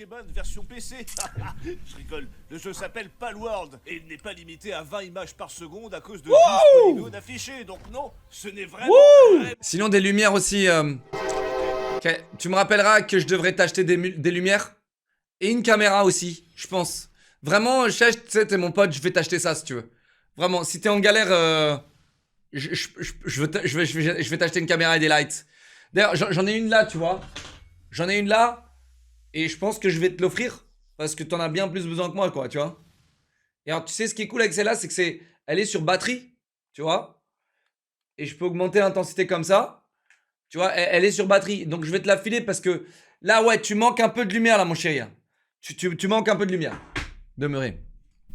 Pokémon version PC. Je rigole, le jeu s'appelle Palworld et il n'est pas limité à 20 images par seconde à cause de 12 polygones affichés. Donc non, ce n'est vraiment... Sinon des lumières aussi. Ok, tu me rappelleras que je devrais t'acheter des lumières et une caméra aussi, je pense. Vraiment, Chèche, tu sais, t'es mon pote, je vais t'acheter ça si tu veux. Vraiment, si t'es en galère, je vais t'acheter une caméra et des lights. D'ailleurs, j'en ai une là, tu vois. J'en ai une là. Et je pense que je vais te l'offrir. Parce que t'en as bien plus besoin que moi, quoi, tu vois. Et alors, tu sais, ce qui est cool avec celle-là, c'est que elle est sur batterie, tu vois. Et je peux augmenter l'intensité comme ça. Tu vois, elle est sur batterie. Donc, je vais te la filer parce que là, ouais, tu manques un peu de lumière, là, mon chéri. Tu manques un peu de lumière. Demeurer.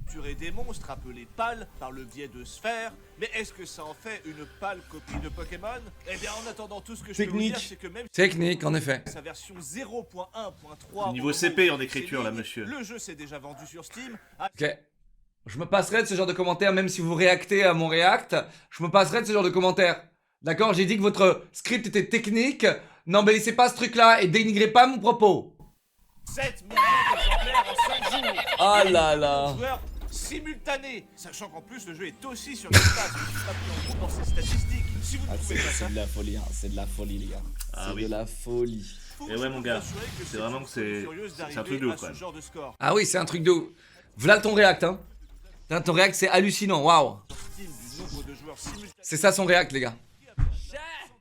Capturer des monstres appelés pâles par le biais de sphères, mais est-ce que ça en fait une pâle copie de Pokémon? Eh bien, en attendant, tout ce que je peux vous dire, c'est que même Technique, en effet. sa version 0.1.3 Niveau CP en écriture, là, monsieur. Le jeu s'est déjà vendu sur Steam. Ok. Je me passerai de ce genre de commentaires, même si vous réactez à mon react. Je me passerai de ce genre de commentaires. D'accord? J'ai dit que votre script était technique. N'embellissez pas ce truc-là et dénigrez pas mon propos. 7 millions d'exemplaires en 5 jours. Ah là là. Joueurs simultanés, sachant qu'en plus le jeu est aussi sur Game Pass, ce qui sera pris en compte dans ses statistiques. Si vous ne trouvez pas ça, C'est de la folie, hein. C'est de la folie, les gars. Ah C'est oui. de la folie. faut Et ouais, mon gars, vous assurer que c'est vraiment que c'est curieuse un d'arriver truc de ouf, à quand ce même. genre de score. Ah oui, c'est un truc de ouf. Voilà ton react, hein. Putain, ton react, c'est hallucinant. Waouh. Steam du nombre de joueurs simultanés. C'est ça son react, les gars.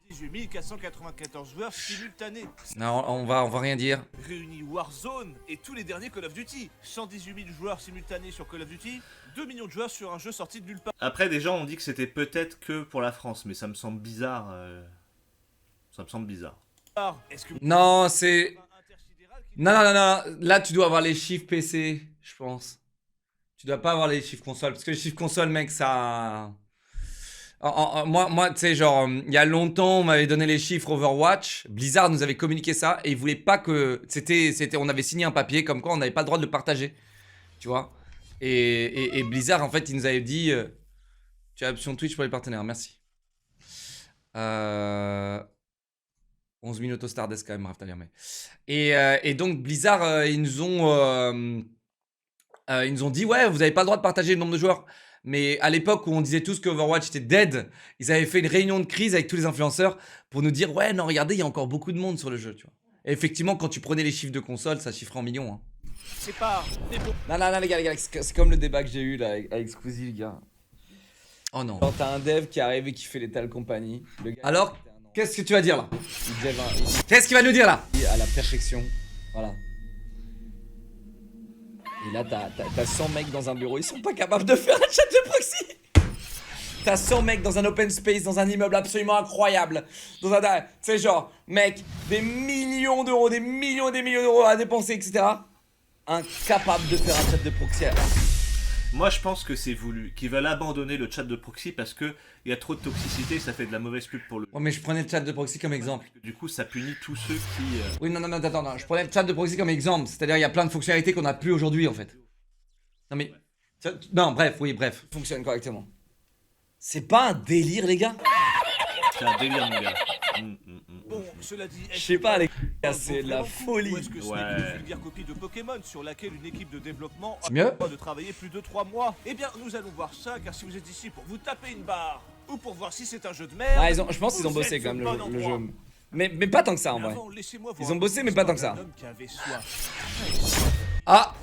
18 494 joueurs simultanés. Non, on va rien dire. Réunis Warzone et tous les derniers Call of Duty. 118 000 joueurs simultanés sur Call of Duty, 2 millions de joueurs sur un jeu sorti de nulle part. Après, des gens ont dit que c'était peut-être que pour la France, mais ça me semble bizarre. Ça me semble bizarre. Est-ce que Non, c'est... Non, non, non, non. Là, tu dois avoir les chiffres PC, je pense. Tu dois pas avoir les chiffres console. Parce que les chiffres console, mec, ça... Moi, tu sais, genre, il y a longtemps, on m'avait donné les chiffres Overwatch. Blizzard nous avait communiqué ça et ils voulaient pas que... On avait signé un papier comme quoi on n'avait pas le droit de le partager. Tu vois. Et Blizzard, en fait, il nous avait dit... tu as option Twitch pour les partenaires, merci. 11 minutes au Stardust quand même, Raftalia, mais... Et donc, Blizzard, ils nous ont dit, ouais, vous avez pas le droit de partager le nombre de joueurs. Mais à l'époque où on disait tous que Overwatch était dead, ils avaient fait une réunion de crise avec tous les influenceurs pour nous dire, ouais, non, regardez, il y a encore beaucoup de monde sur le jeu, tu vois. Et effectivement, quand tu prenais les chiffres de console, ça chiffrait en millions, hein. c'est pas des beaux Non, non, non, les gars, c'est comme le débat que j'ai eu là avec Squeezie, les gars. Oh non. Quand t'as un dev qui arrive et qui fait l'étal compagnie, le gars. Alors, qu'est-ce que tu vas dire là? Il dev Qu'est-ce qu'il va nous dire là? à la perfection. Voilà. Et là, t'as 100 mecs dans un bureau, ils sont pas capables de faire un chat de proxy. T'as 100 mecs dans un open space, dans un immeuble absolument incroyable. Dans un... Tu sais, genre, mec, des millions d'euros, des millions et des millions d'euros à dépenser, etc. Incapable de faire un chat de proxy. Moi, je pense que c'est voulu, qu'ils veulent abandonner le chat de proxy parce que il y a trop de toxicité, ça fait de la mauvaise pub pour le. Ouais, mais je prenais le chat de proxy comme exemple. Du coup, ça punit tous ceux qui. Oui, non, non, non, attends, non, je prenais le chat de proxy comme exemple. C'est-à-dire, il y a plein de fonctionnalités qu'on n'a plus aujourd'hui, en fait. Non, mais... Non, bref, oui, bref. Fonctionne correctement. C'est pas un délire, les gars? C'est un délire, mon gars. Bon, cela dit, Je sais pas, les gars, c'est de la Ou folie. est-ce que ce Ouais. n'est qu'une vulgaire copie de Pokémon sur laquelle une équipe de développement a C'est mieux le droit de travailler plus de 3 mois? Eh bien, nous allons voir ça, car si vous êtes ici pour vous taper une barre, ou pour voir si c'est un jeu de merde... Ah, je pense qu'ils ont vous bossé êtes quand même au bon le endroit. jeu. Mais pas tant que ça en Mais vrai. avant, laissez-moi vous Ils ont bossé, raconter mais pas tant que l'histoire ça. d'un homme qui avait soif. Ah!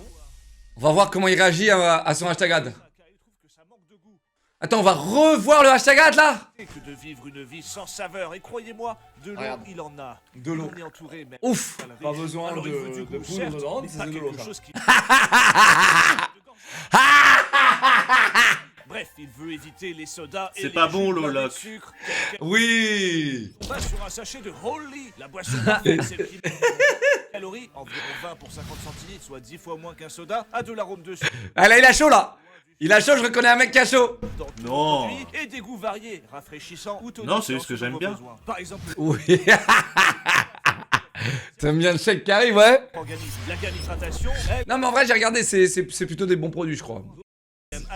On va voir comment il réagit à son hashtag ad. Car il trouve que ça manque de goût. Attends, on va revoir le hashtag ad là! Et que de vivre une vie sans saveur. Et croyez-moi, de l'eau, Regarde. il en a. De l'eau. On est entouré, même. Ouf! Pas besoin Alors, il veut de du goût, poudre certes, dedans, mais c'est pas de l'eau, quelque ça. chose qui... Bref, il veut éviter les sodas et C'est les pas bon, jus l'eau, blindés de Locke. sucre. Oui! On va sur un sachet de Holy, la boisson parfaite, celle qui calories, environ 20 pour 50 centilitres, soit 10 fois moins qu'un soda, a de l'arôme de sucre Ah là, il a chaud là! Il a chaud, je reconnais un mec qui a chaud! dans tous les Non. produits et des goûts variés, rafraîchissants ou Non, c'est juste que selon j'aime vos bien. besoins. Par exemple, Oui! T'aimes bien le chèque qui arrive, ouais? l'organisme, la gamme hydratation, elle, Non, mais en vrai, j'ai regardé, c'est plutôt des bons produits, je crois.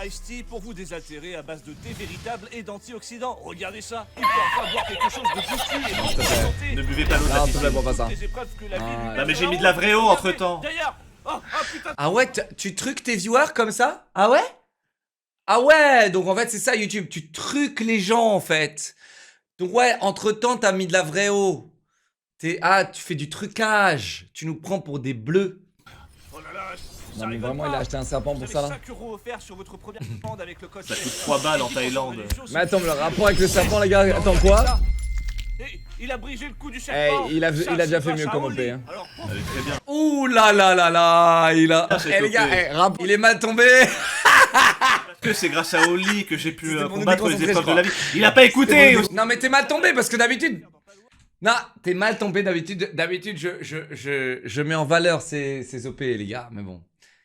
Ice-Tea pour vous désaltérer à base de thé véritable et d'antioxydants. Regardez ça, il peut enfin boire quelque chose de goûtu et bon pour la santé. Ne buvez pas l'eau de la Non, s'il te plaît, piscine. bois pas ça. Les épreuves que la vie lui Bah, mais met j'ai mis en de la haut. vraie eau entre-temps. D'ailleurs, oh putain. Ah ouais, tu truques tes viewers comme ça? Ah ouais? Ah ouais, donc en fait c'est ça YouTube, tu truques les gens en fait. Donc ouais, entre-temps t'as mis de la vraie eau. Ah, tu fais du trucage, tu nous prends pour des bleus. Oh là là, Non, ça mais rigole vraiment, pas. il a acheté un serpent Vous pour avez ça là. 5 € offerts sur votre première commande avec le code Ça coûte chef. 3 balles en Et Thaïlande. consommation, Mais attends, mais le c'est- rapport avec le serpent, les gars, attends quoi? Et il a brisé le cou du serpent. il a Ça, déjà c'est fait mieux grâce à comme Oli. OP, hein. Alors, Elle est très bien. Ouh là là là là, il a... Ah, c'est Eh les gars, topé. il est mal tombé. Parce que c'est grâce à Oli que j'ai pu C'était pour nous combattre les déconcentrer, épreuves je de la vie. Il a pas écouté. Non mais t'es mal tombé parce que d'habitude... Non, t'es mal tombé d'habitude. D'habitude, je mets en valeur ces OP, les gars. Mais bon.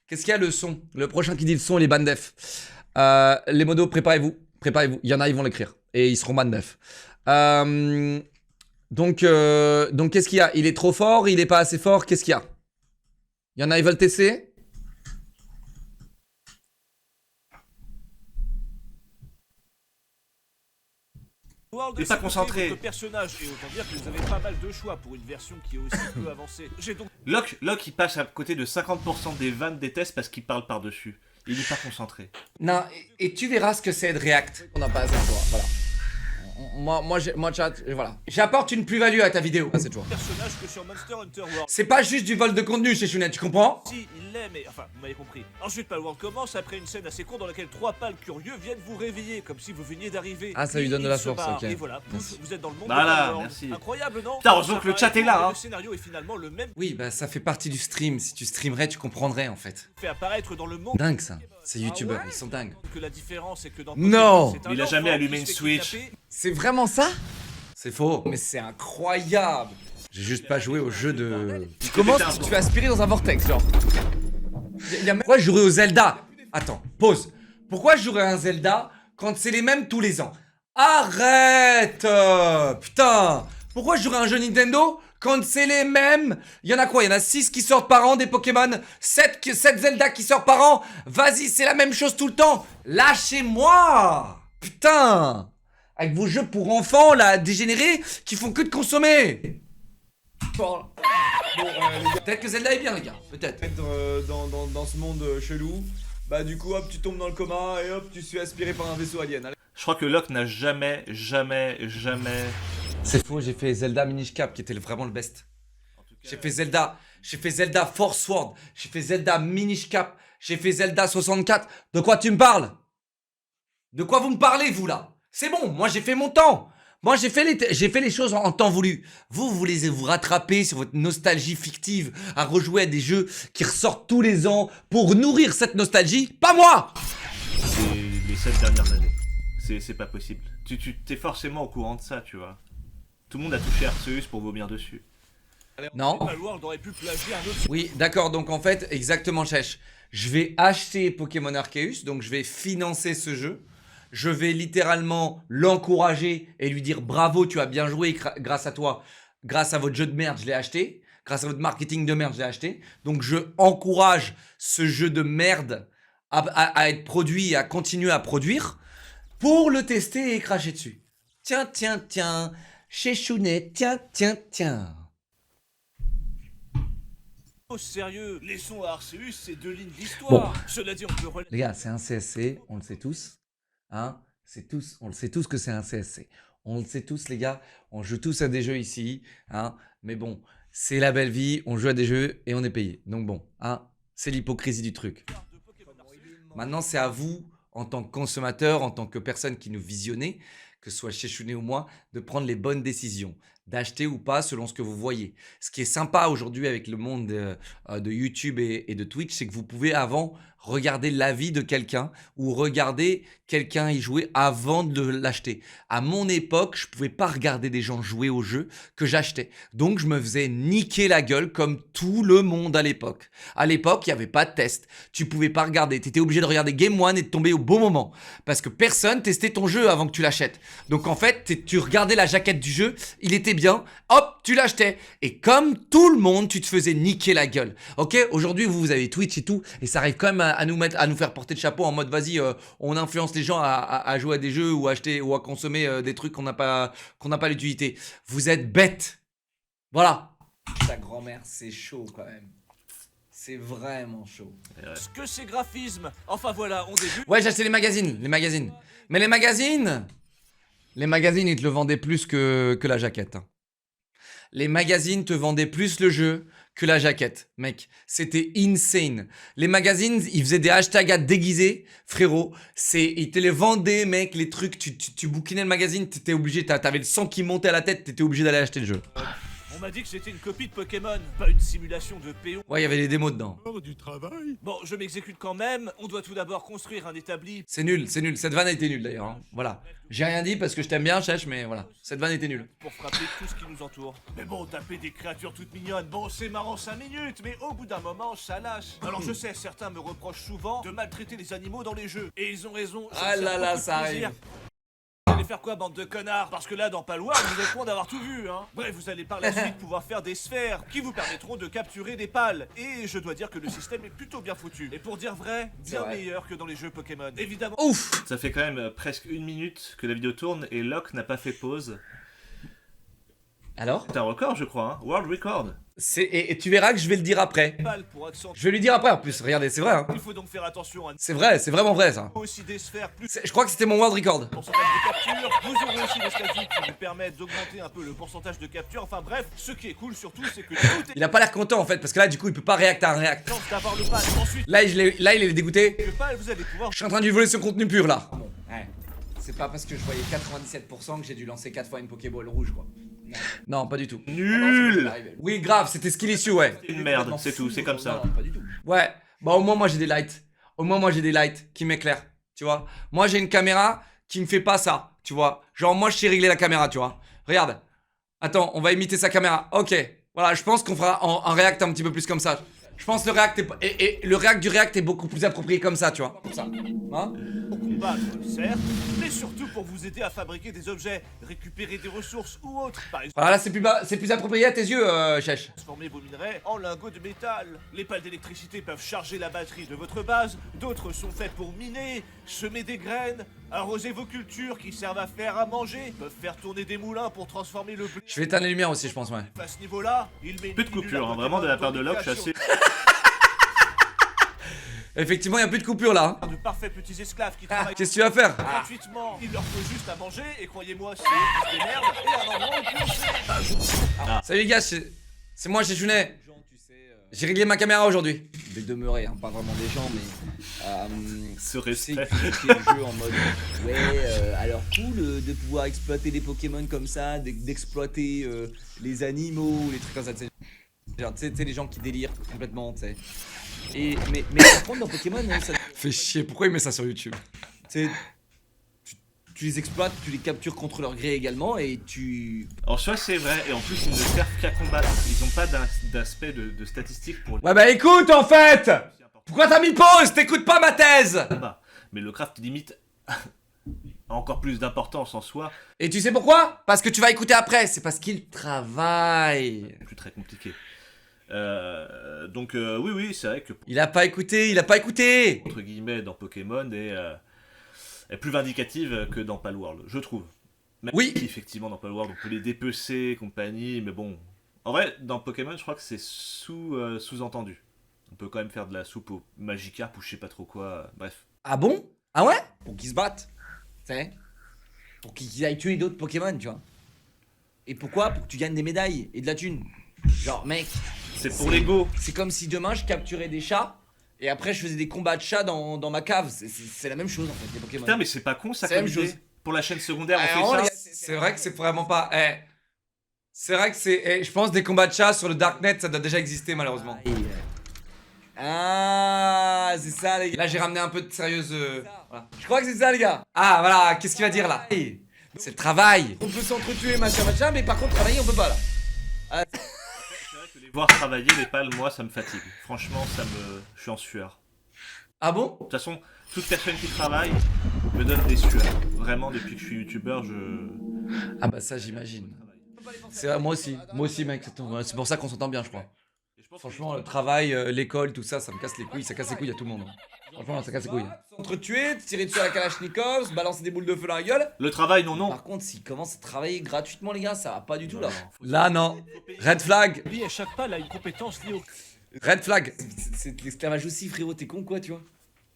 Qu'est-ce qu'il y a le son? Le prochain qui dit le son, il est ban def. Les modos, préparez-vous. Préparez-vous. Il y en a, ils vont l'écrire. Et ils seront ban def. Donc qu'est-ce qu'il y a? Il est trop fort? Il est pas assez fort? Qu'est-ce qu'il y a? Il y en a, ils veulent tester? World, Il est pas c'est concentré. votre personnage et autant dire que vous avez pas mal de choix pour une version qui est aussi peu avancée. J'ai donc Locke, il passe à côté de 50% des vannes des tests parce qu'il parle par-dessus. Il est pas concentré. Non, et tu verras ce que c'est de React. On n'a pas assez de choix, voilà. Moi, chat, voilà. J'apporte une plus-value à ta vidéo. Assez de choix. personnage que sur Monster Hunter World. C'est pas juste du vol de contenu chez Chounet, tu comprends? Si, il l'est, mais enfin, vous m'avez compris. Ensuite, Palworld commence après une scène assez courte dans laquelle 3 pales curieux viennent vous réveiller, comme si vous veniez d'arriver. Ah, ça lui Puis donne de il la se force, barre, ok. Et voilà, pouf, Merci. vous êtes dans le monde Voilà, de Palworld. merci. Incroyable, non? Putain, heureusement que le chat est là, hein. Le scénario est finalement le même Oui, bah ça fait partie du stream. Si tu streamerais, tu comprendrais en fait. fait apparaître dans le monde. Dingue ça. Ces youtubeurs, Ah ouais ils sont dingues. Que la différence est que dans Non. c'est un Il a enfant jamais qui allumé se une fait Switch. kidnapper. C'est vraiment ça? C'est faux. Mais c'est incroyable. J'ai juste pas joué au jeu de. Comment Putain. tu fais aspirer dans un vortex, genre? Y a même... Pourquoi je jouerais au Zelda? Attends, pause. Pourquoi je jouerais à un Zelda quand c'est les mêmes tous les ans? Arrête putain. Pourquoi je jouerais à un jeu Nintendo quand c'est les mêmes? Il y en a quoi? Il y en a 6 qui sortent par an des Pokémon, 7 Zelda qui sortent par an. Vas-y, c'est la même chose tout le temps. Lâchez-moi. Putain. Avec vos jeux pour enfants, là, dégénérés, qui font que de consommer. Peut-être que Zelda est bien, les gars. Peut-être. Être dans ce monde chelou, bah du coup hop tu tombes dans le coma et hop tu suis aspiré par un vaisseau alien. Allez. Je crois que Locke n'a jamais. C'est faux, j'ai fait Zelda Minish Cap qui était vraiment le best. J'ai fait Zelda Force Sword, j'ai fait Zelda Minish Cap, j'ai fait Zelda 64. De quoi tu me parles? De quoi vous me parlez, vous là? C'est bon, moi j'ai fait mon temps. Moi j'ai fait les choses en temps voulu. Vous voulez vous rattraper sur votre nostalgie fictive à rejouer à des jeux qui ressortent tous les ans pour nourrir cette nostalgie? Pas moi! C'est les 7 dernières années. C'est pas possible. Tu t'es forcément au courant de ça, tu vois. Tout le monde a touché Arceus pour vomir dessus. Non? Palworld aurait pu plagier un autre. Oui, d'accord, donc en fait, exactement, Chèche. Je vais acheter Pokémon Arceus, donc je vais financer ce jeu. Je vais littéralement l'encourager et lui dire bravo, tu as bien joué grâce à toi. Grâce à votre jeu de merde, je l'ai acheté. Grâce à votre marketing de merde, je l'ai acheté. Donc je encourage ce jeu de merde à être produit et à continuer à produire pour le tester et cracher dessus. Tiens, tiens, tiens. Chez Chounet, tiens, tiens, tiens. Oh, sérieux, laissons à Arceus ces 2 lignes d'histoire. Cela dit, on peut Les gars, c'est un CSC, on le sait tous. Hein, on le sait tous que c'est un CSC. On le sait tous, les gars. On joue tous à des jeux ici. Hein, mais bon, c'est la belle vie. On joue à des jeux et on est payé. Donc bon, hein, c'est l'hypocrisie du truc. Maintenant, c'est à vous, en tant que consommateur, en tant que personne qui nous visionnez, que ce soit chez Chounet ou moi, de prendre les bonnes décisions, d'acheter ou pas selon ce que vous voyez. Ce qui est sympa aujourd'hui avec le monde de YouTube et de Twitch, c'est que vous pouvez avant regarder l'avis de quelqu'un ou regarder quelqu'un y jouer avant de l'acheter. À mon époque, je pouvais pas regarder des gens jouer au jeu que j'achetais. Donc, je me faisais niquer la gueule comme tout le monde à l'époque. À l'époque, il n'y avait pas de test. Tu pouvais pas regarder. Tu étais obligé de regarder Game One et de tomber au bon moment. Parce que personne testait ton jeu avant que tu l'achètes. Donc, en fait, tu regardais la jaquette du jeu, il était bien, hop, tu l'achetais. Et comme tout le monde, tu te faisais niquer la gueule. Ok? Aujourd'hui, vous avez Twitch et tout, et ça arrive quand même à nous mettre, à nous faire porter le chapeau en mode vas-y, on influence les gens à jouer à des jeux ou à acheter ou à consommer des trucs qu'on n'a pas l'utilité. Vous êtes bêtes. Voilà. Ta grand-mère, c'est chaud quand même. C'est vraiment chaud. Ce que ces graphismes. Enfin voilà, on débute. Ouais, j'ai acheté les magazines. Mais les magazines, ils te le vendaient plus que la jaquette. Hein. Les magazines te vendaient plus le jeu que la jaquette, mec. C'était insane. Les magazines, ils faisaient des hashtags déguisés, frérot. Ils te les vendaient, mec, les trucs. Tu bouquinais le magazine, t'étais obligé, t'avais le sang qui montait à la tête, t'étais obligé d'aller acheter le jeu. On m'a dit que c'était une copie de Pokémon, pas une simulation de péon. Ouais, il y avait les démos dedans. Du travail. Bon, je m'exécute quand même. On doit tout d'abord construire un établi. C'est nul. Cette vanne a été nulle d'ailleurs. Hein. Voilà. J'ai rien dit parce que je t'aime bien, Chèche, mais voilà. Cette vanne était nulle. Pour frapper tout ce qui nous entoure. Mais bon, taper des créatures toutes mignonnes, bon, c'est marrant 5 minutes, mais au bout d'un moment, ça lâche. Alors je sais, certains me reprochent souvent de maltraiter les animaux dans les jeux. Et ils ont raison. Ah là là, ça arrive. Vous allez faire quoi, bande de connards? Parce que là, dans Palworld, vous êtes loin d'avoir tout vu, hein. Bref, vous allez par la suite pouvoir faire des sphères qui vous permettront de capturer des pales. Et je dois dire que le système est plutôt bien foutu. Et pour dire vrai, bien meilleur que dans les jeux Pokémon. Évidemment. Ouf. Ça fait quand même presque 1 minute que la vidéo tourne et Locke n'a pas fait pause. Alors C'est un record, je crois, hein. World record. et tu verras que je vais le dire après. Pales pour accentuer. Je vais lui dire après en plus. Regardez, c'est vrai. Hein. Il faut donc faire attention à C'est vrai, c'est vraiment vrai ça. aussi des sphères plus. Je crois que c'était mon world record. Pourcentage de capture, vous aurez aussi des statistiques qui vous permettent d'augmenter un peu le pourcentage de capture. Enfin bref, ce qui est cool surtout, c'est que tout est Il a pas l'air content en fait parce que là du coup il peut pas réacter à un react. chance d'avoir le pal. Ensuite, Là il est dégoûté. le pal, vous allez pouvoir Je suis en train de lui voler son contenu pur là. Bon, ouais. C'est pas parce que je voyais 97% que j'ai dû lancer 4 fois une Pokéball rouge, quoi. Non, pas du tout. Nul. Oui, grave, c'était skill issue, ouais. C'est une merde, c'est tout, c'est comme ça. Non, pas du tout. Ouais, bah au moins moi j'ai des lights. Au moins moi j'ai des lights qui m'éclairent, tu vois. Moi j'ai une caméra qui me fait pas ça, tu vois. Genre moi je sais régler la caméra, tu vois. Regarde. Attends, on va imiter sa caméra. Ok. Voilà, je pense qu'on fera un react un petit peu plus comme ça. Je pense que le react le react du react est beaucoup plus approprié comme ça, tu vois. Comme ça. Hein? pour combattre, certes, mais surtout pour vous aider à fabriquer des objets, récupérer des ressources ou autres. Par exemple, Voilà, là c'est plus approprié à tes yeux, Chèche. transformer vos minerais en lingots de métal. Les pales d'électricité peuvent charger la batterie de votre base, d'autres sont faites pour miner, semer des graines, arroser vos cultures qui servent à faire à manger, peuvent faire tourner des moulins pour transformer le blé. Je vais éteindre les lumières aussi, je pense, ouais. À ce niveau-là, il met une Peu de pilule coupure, à hein, vraiment de la part de Pokémon Locke, je suis assez... Effectivement, il y a plus de coupure là. Hein. de parfaits petits esclaves qui travaillent Qu'est-ce que tu vas faire? gratuitement. Il leur faut juste à manger, et croyez-moi, c'est eux qui se démerdent, et un endroit où piocher. Salut les gars, c'est moi, c'est Junet. J'ai réglé ma caméra aujourd'hui. Des demeurés, hein, pas vraiment des gens, mais. Ce Tu sais, respect. critiquer le jeu en mode. Ouais, alors cool de pouvoir exploiter des Pokémon comme ça, d'exploiter les animaux, les trucs comme ça, tu sais. Genre, tu sais, les gens qui délirent complètement, tu sais. Mais par contre, dans Pokémon, ça. Fais chier, pourquoi il met ça sur YouTube? Tu sais, tu les exploites, tu les captures contre leur gré également, et tu. En soi, c'est vrai, et en plus, ils ne servent qu'à combattre. Ils n'ont pas d'aspect de statistiques pour Ouais bah écoute en fait. Pourquoi t'as mis pause? T'écoutes pas ma thèse? combat. Mais le craft limite a encore plus d'importance en soi, Et tu sais pourquoi? Parce que tu vas écouter après, c'est parce qu'il travaille. plus très compliqué. Donc oui, c'est vrai que Il a pas écouté. entre guillemets dans Pokémon est plus vindicative que dans Palworld, je trouve. Même Oui. si, effectivement dans Palworld on peut les dépecer et compagnie, mais bon. En vrai, dans Pokémon, je crois que c'est sous-entendu. On peut quand même faire de la soupe au Magikarp ou je sais pas trop quoi, bref. Ah bon? Ah ouais? Pour qu'ils se battent. Tu sais? Pour qu'ils aillent tuer d'autres Pokémon, tu vois. Et pourquoi? Pour que tu gagnes des médailles et de la thune. Genre, mec. C'est pour l'ego. C'est comme si demain je capturais des chats et après je faisais des combats de chats dans ma cave. C'est la même chose en fait, les Pokémon. Putain, mais c'est pas con ça C'est la comme même idée. chose. Pour la chaîne secondaire, on Alors, fait les ça. gars, C'est vrai que c'est vraiment pas. C'est vrai que c'est. Je pense des combats de chats sur le Darknet, ça doit déjà exister malheureusement. Ah, c'est ça les gars. Là j'ai ramené un peu de sérieuse. Voilà. Je crois que c'est ça les gars. Ah voilà, qu'est-ce qu'il va dire là? C'est le travail. On peut s'entretuer machin, mais par contre travailler on peut pas là. C'est vrai que les voir travailler, les pales, moi, ça me fatigue. Franchement, je suis en sueur. Ah bon? De toute façon, toute personne qui travaille me donne des sueurs. Vraiment, depuis que je suis youtubeur, Ah bah ça j'imagine. C'est vrai, moi aussi mec, c'est pour ça qu'on s'entend bien je crois. Franchement, le travail, l'école, tout ça, ça me casse les couilles, ça casse les couilles à tout le monde. Franchement, ça casse les couilles. Entretuer, tirer dessus à la Kalachnikov, se balancer des boules de feu dans la gueule. Le travail, non, non. Par contre, s'ils commencent à travailler gratuitement, les gars, ça va pas du tout là. Là, non. Red flag. Lui, à chaque pal a une compétence liée au. Red flag. C'est de l'esclavage aussi, frérot, t'es con quoi, tu vois.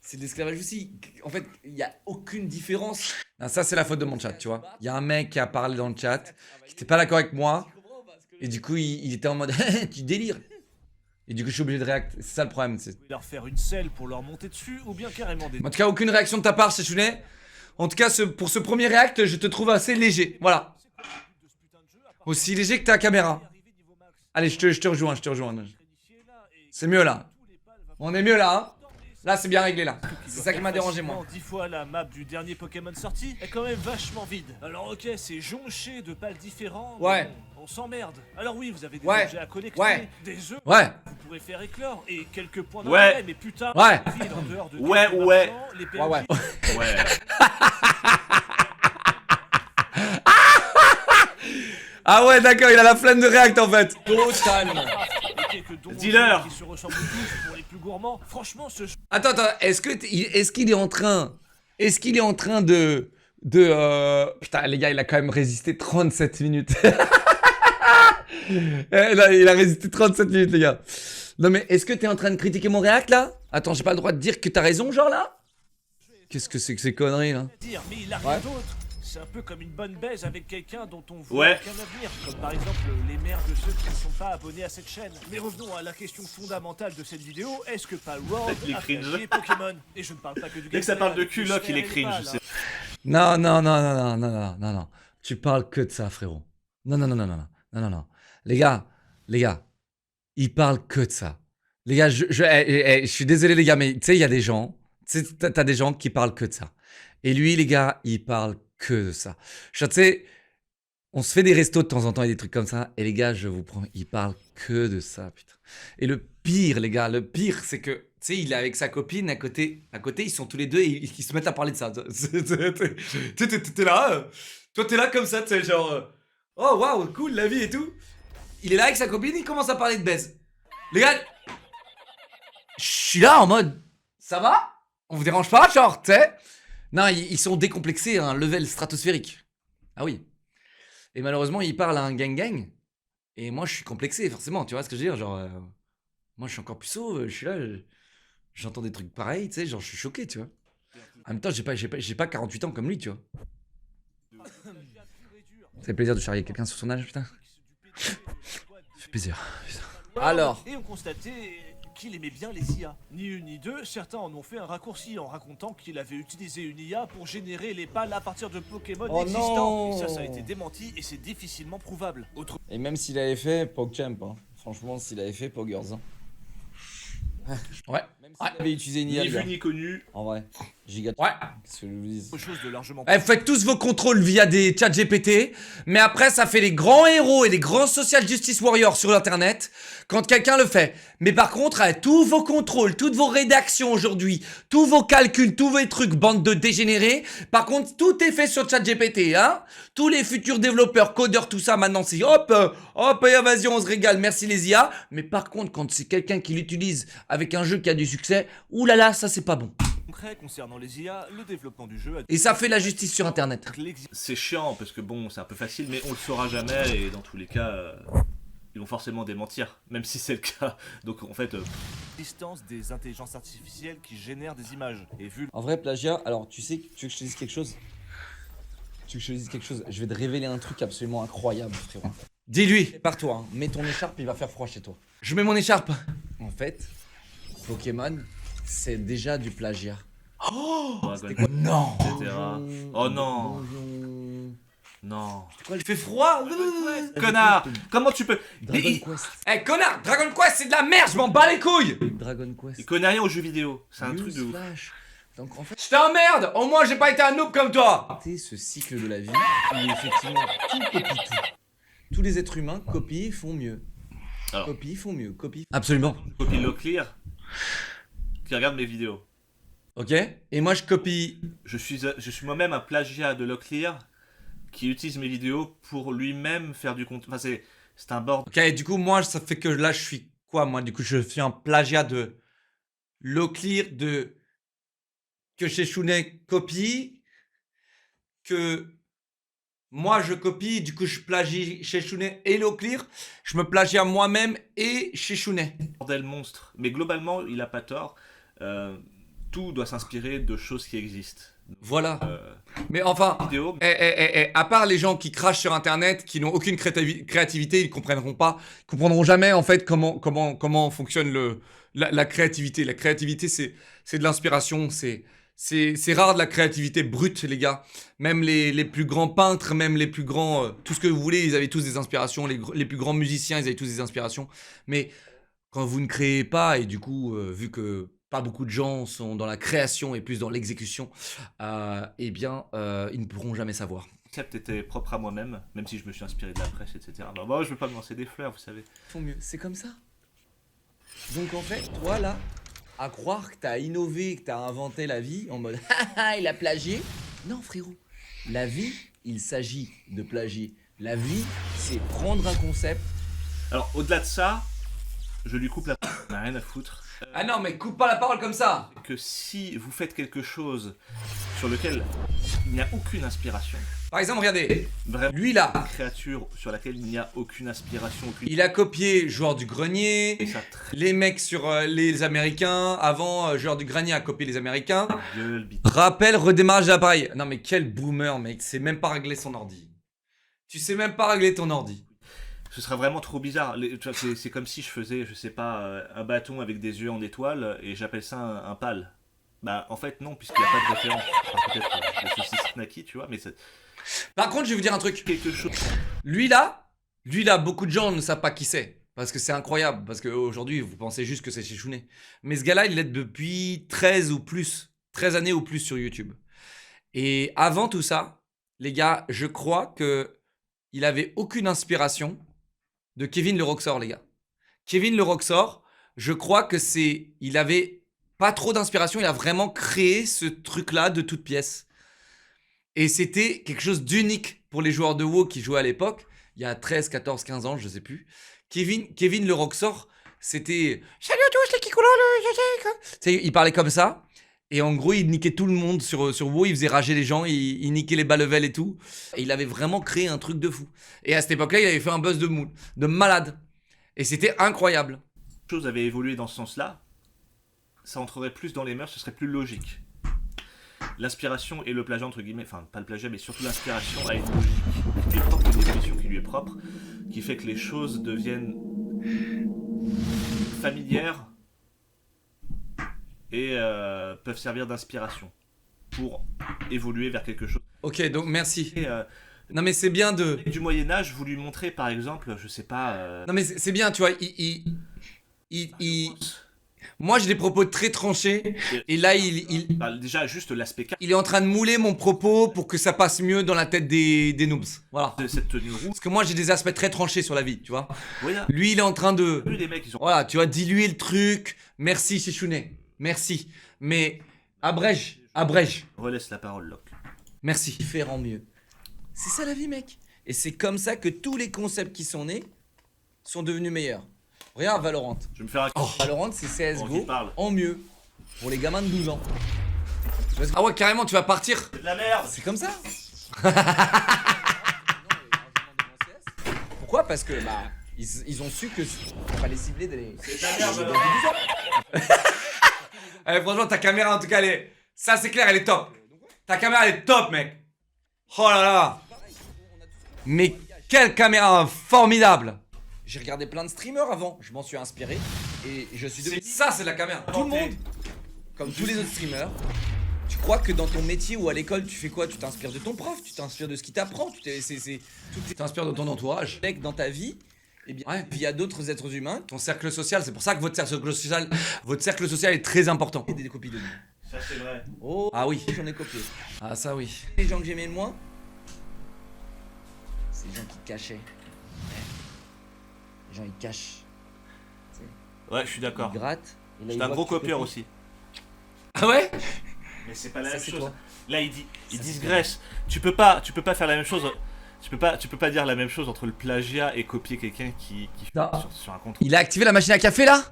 C'est de l'esclavage aussi. En fait, il y a aucune différence. Non, ça, c'est la faute de mon chat, tu vois. Il y a un mec qui a parlé dans le chat, qui était pas d'accord avec moi. Et du coup, il était en mode tu délires. Et du coup, je suis obligé de réact. C'est ça le problème. Leur faire une selle pour leur monter dessus ou bien carrément des. En tout cas, aucune réaction de ta part, Sechounet. En tout cas, pour ce premier réact, je te trouve assez léger. Voilà. Aussi léger que ta caméra. Allez, je te rejoins, C'est mieux là. On est mieux là, hein. Là, c'est bien réglé là. C'est ça qui m'a dérangé, moi. 10 fois la map du dernier Pokémon sorti est quand même vachement vide. Alors ok, c'est jonché de pales différents. Ouais. Mais bon, on s'emmerde. Alors oui, vous avez des Ouais. objets à collecter, Ouais. des œufs. Ouais. Vous pourrez faire éclore et quelques points Ouais. d'intérêt, mais putain, Ouais. la ville en dehors de Ouais, quelques ouais. marchands, les Ouais, ouais. PNJ, Ouais. Ah ouais, d'accord, il a la flemme de réact en fait. Totalement. et quelques dons Dealer. qui se ressemblent tous pour les plus gourmands. Franchement, ce Attends, est-ce qu'il est en train de Putain, les gars, il a quand même résisté 37 minutes. Là, il a résisté 37 minutes, les gars. Non mais est-ce que t'es en train de critiquer mon réact là? Attends, j'ai pas le droit de dire que t'as raison, genre là? Qu'est-ce que c'est que ces conneries là? dire, mais il a rien Ouais. d'autre. C'est un peu comme une bonne baise avec quelqu'un dont on voit Ouais. aucun avenir, comme par exemple les mères de ceux qui ne sont pas abonnés à cette chaîne. Mais revenons à la question fondamentale de cette vidéo, est-ce que Palworld Il est a cringe. plagié Pokémon? Et je ne parle pas que du Dès que ça gameplay, parle de avec cul, les Locke, il sphères est et les cringe, balles, je sais. Non, non, non, non, non, non, non, non, non. Tu parles que de ça, frérot. Non, non, non, non, non, non, non, non. Les gars, il parle que de ça. Les gars, je suis désolé, les gars, mais tu sais, il y a des gens, tu sais, t'as des gens qui parlent que de ça. Et lui, les gars, il parle que de ça. Tu sais, on se fait des restos de temps en temps et des trucs comme ça, et les gars, je vous promets, il parle que de ça, putain. Et le pire, les gars, c'est que, tu sais, il est avec sa copine à côté, ils sont tous les deux et ils se mettent à parler de ça. T'es là, toi t'es là comme ça, tu sais, genre, oh waouh, cool la vie et tout. Il est là avec sa copine, il commence à parler de baise. Les gars, je suis là en mode, ça va? On vous dérange pas, genre, tu sais? Non, ils sont décomplexés à un level stratosphérique. Ah oui. Et malheureusement, il parle à un gang. Et moi, je suis complexé, forcément, tu vois ce que je veux dire? Genre, moi, je suis encore puceau, je suis là, j'entends des trucs pareils, tu sais, genre, je suis choqué, tu vois. En même temps, j'ai pas 48 ans comme lui, tu vois. Ça fait plaisir de charrier quelqu'un sur son âge, putain. Ça fait plaisir, putain. Alors. Et on constatait qu'il aimait bien les IA. Ni une ni deux, certains en ont fait un raccourci en racontant qu'il avait utilisé une IA pour générer les pales à partir de Pokémon Oh existants. non. Et ça a été démenti et c'est difficilement prouvable. Autre Et même s'il avait fait PogChamp, hein. Franchement, s'il avait fait Poggers, hein. Ouais. Même s'il avait utilisé une IA, Ni le gars. vu ni connu. En vrai. Giga. Ouais. Qu'est-ce que je vous dis? chose de largement Eh, faites tous vos contrôles via des chats GPT, mais après ça fait les grands héros et les grands social justice warriors sur internet quand quelqu'un le fait. Mais par contre, tous vos contrôles, toutes vos rédactions aujourd'hui, tous vos calculs, tous vos trucs, bande de dégénérés, par contre tout est fait sur chat GPT, hein. Tous les futurs développeurs, codeurs, tout ça maintenant c'est hop, et vas-y on se régale, merci les IA. Mais par contre quand c'est quelqu'un qui l'utilise avec un jeu qui a du succès, oulala, ça c'est pas bon. concret concernant les IA, le développement du jeu a Et ça fait la justice sur internet. C'est chiant parce que bon, c'est un peu facile, mais on le saura jamais et dans tous les cas, ils vont forcément démentir, même si c'est le cas. Donc en fait, l'existence des intelligences artificielles qui génèrent des images. Et vu En vrai, plagiat, alors tu sais, tu veux que je te dise quelque chose? Tu veux que je te dise quelque chose? Je vais te révéler un truc absolument incroyable, frérot. Dis-lui. Prépare-toi, hein. Mets ton écharpe, il va faire froid chez toi. Je mets mon écharpe. En fait, Pokémon, c'est déjà du plagiat. Dragon Non. etc. Oh non, non. Quoi, Il fait froid. Connard, comment tu peux... Dragon Il Quest. Eh connard, Dragon Quest c'est de la merde, je m'en bats les couilles. Dragon Quest. connaît rien aux jeux vidéo, c'est un truc de ouf. Newsflash. Donc en fait, Je t'emmerde. Au moins j'ai pas été un noob comme toi. c'est ce cycle de la vie où effectivement tout copie tout. Tous les êtres humains copient, font mieux. Alors. Copient, font mieux. Copient. Absolument. Copie Locklear qui regarde mes vidéos. Ok. Et moi je copie. Je suis moi-même un plagiat de Locklear qui utilise mes vidéos pour lui-même faire du contenu. Enfin, c'est un bord. Ok. Du coup moi ça fait que là je suis Quoi, moi, du coup, je fais un plagiat de l'eau clear de que Sheshune copie, que moi je copie, du coup je plagie Sheshune et l'eau clear, je me plagie à moi-même et Sheshune. Bordel monstre. Mais globalement, il a pas tort. Tout doit s'inspirer de choses qui existent. Voilà. Mais enfin, Vidéo, à part les gens qui crachent sur internet, qui n'ont aucune créativité, ils comprendront pas, ils comprendront jamais en fait comment fonctionne la créativité. La créativité, c'est de l'inspiration, c'est rare de la créativité brute, les gars. Même les plus grands peintres, même les plus grands, tout ce que vous voulez, ils avaient tous des inspirations. Les plus grands musiciens, ils avaient tous des inspirations. Mais quand vous ne créez pas, et du coup, vu que pas beaucoup de gens sont dans la création et plus dans l'exécution, eh bien, ils ne pourront jamais savoir. le concept était propre à moi-même, même si je me suis inspiré de la presse, etc. Bah, moi, je veux pas me lancer des fleurs, vous savez. Ils font mieux, c'est comme ça. Donc en fait, toi là, à croire que t'as innové, que t'as inventé la vie en mode haha, il a plagié. Non frérot, la vie, il s'agit de plagier. La vie, c'est prendre un concept. Alors, au-delà de ça, je lui coupe la parole, on n'a rien à foutre. Ah non, mais coupe pas la parole comme ça. Que si vous faites quelque chose sur lequel il n'y a aucune inspiration, Par exemple, regardez, vraiment lui là, une créature sur laquelle il n'y a aucune inspiration, aucune... il a copié Joueur du Grenier, Et ça traite les mecs sur les Américains, avant Joueur du Grenier a copié les Américains. gueule, bite. Rappel, redémarrage de l'appareil. Non mais quel boomer mec, c'est même pas régler son ordi. Tu sais même pas régler ton ordi. Ce serait vraiment trop bizarre. Tu vois, c'est comme si je faisais, je sais pas, un bâton avec des yeux en étoile et j'appelle ça un pal. Bah, en fait, non, puisqu'il n'y a pas de référence. Enfin, peut-être le saucisse snacky, tu vois, mais c'est Par contre, je vais vous dire un truc. quelque chose. Lui là, beaucoup de gens ne savent pas qui c'est. Parce que c'est incroyable. Parce qu'aujourd'hui, vous pensez juste que c'est Sheshune. Mais ce gars-là, il l'aide depuis 13 ou plus. 13 années ou plus sur YouTube. Et avant tout ça, les gars, je crois que il avait aucune inspiration de Kevin le Roxor, les gars. Kevin le Roxor, je crois que il avait pas trop d'inspiration. Il a vraiment créé ce truc-là de toutes pièces. Et c'était quelque chose d'unique pour les joueurs de WoW qui jouaient à l'époque, il y a 13, 14, 15 ans, je sais plus. Kevin le Roxor, c'était « Salut à tous les Kikoulos, il parlait comme ça. Et en gros, il niquait tout le monde sur WoW, il faisait rager les gens, il niquait les bas level et tout. Et il avait vraiment créé un truc de fou. Et à cette époque-là, il avait fait un buzz de malade. Et c'était incroyable. Chose avait évolué dans ce sens-là, ça entrerait plus dans les mœurs, ce serait plus logique. L'inspiration et le plagiat, entre guillemets, enfin pas le plagiat, mais surtout l'inspiration a une logique qui est propre, une évolution qui lui est propre, qui fait que les choses deviennent familières et peuvent servir d'inspiration pour évoluer vers quelque chose. Ok, donc merci. Et, Non mais c'est bien de... du Moyen-Âge, vous lui montrez par exemple, je sais pas. Non mais c'est bien, tu vois, moi j'ai des propos très tranchés, et là Bah, déjà, juste l'aspect il est en train de mouler mon propos pour que ça passe mieux dans la tête des noobs. Voilà. de cette tenue rouge. Parce que moi j'ai des aspects très tranchés sur la vie, tu vois. Voilà. Lui il est en train de... Les mecs, ils ont Voilà, tu vois, diluer le truc. Merci Sheshune, merci. Mais abrège. relaisse la parole, Locke. Merci. Faire en mieux. C'est ça la vie, mec. Et c'est comme ça que tous les concepts qui sont nés sont devenus meilleurs. Regarde Valorant. Je vais me faire un... Valorant, c'est On CSGO y parle. en mieux. Pour les gamins de 12 ans. Ah ouais, carrément, tu vas partir. C'est de la merde. C'est comme ça. Pourquoi? Parce que bah ils ont su que fallait cibler des. C'est de la merde, alors. Eh, franchement, ta caméra en tout cas, elle est... Ça c'est clair, elle est top. Ta caméra elle est top, mec. Oh là là. Mais quelle caméra formidable. J'ai regardé plein de streamers avant, je m'en suis inspiré et je suis devenu Ça c'est la caméra. tout le monde, comme tous les autres streamers. Tu crois que dans ton métier ou à l'école, tu fais quoi? Tu t'inspires de ton prof, tu t'inspires de ce qu'il t'apprend, tout T'inspires de ton entourage. est dans ta vie. Et bien, Ouais. puis il y a d'autres êtres humains Ton cercle social, c'est pour ça que votre cercle social est très important. qui ont des copies de nous. Ça, c'est vrai. Oh, Ah oui. j'en ai copié. Ah ça oui. Les gens que j'aimais le moins, c'est les gens qui cachaient. Les gens ils cachent, Ouais, je suis ils d'accord. grattent. et là, Je ils suis un voient gros que tu copieur copies. aussi. Ah ouais. Mais c'est pas la Ça, même c'est chose. toi. Là, il Ça, c'est digresse. Tu peux pas faire la même chose. Tu peux pas dire la même chose entre le plagiat et copier quelqu'un qui Non. sur un compte. Il a activé la machine à café là?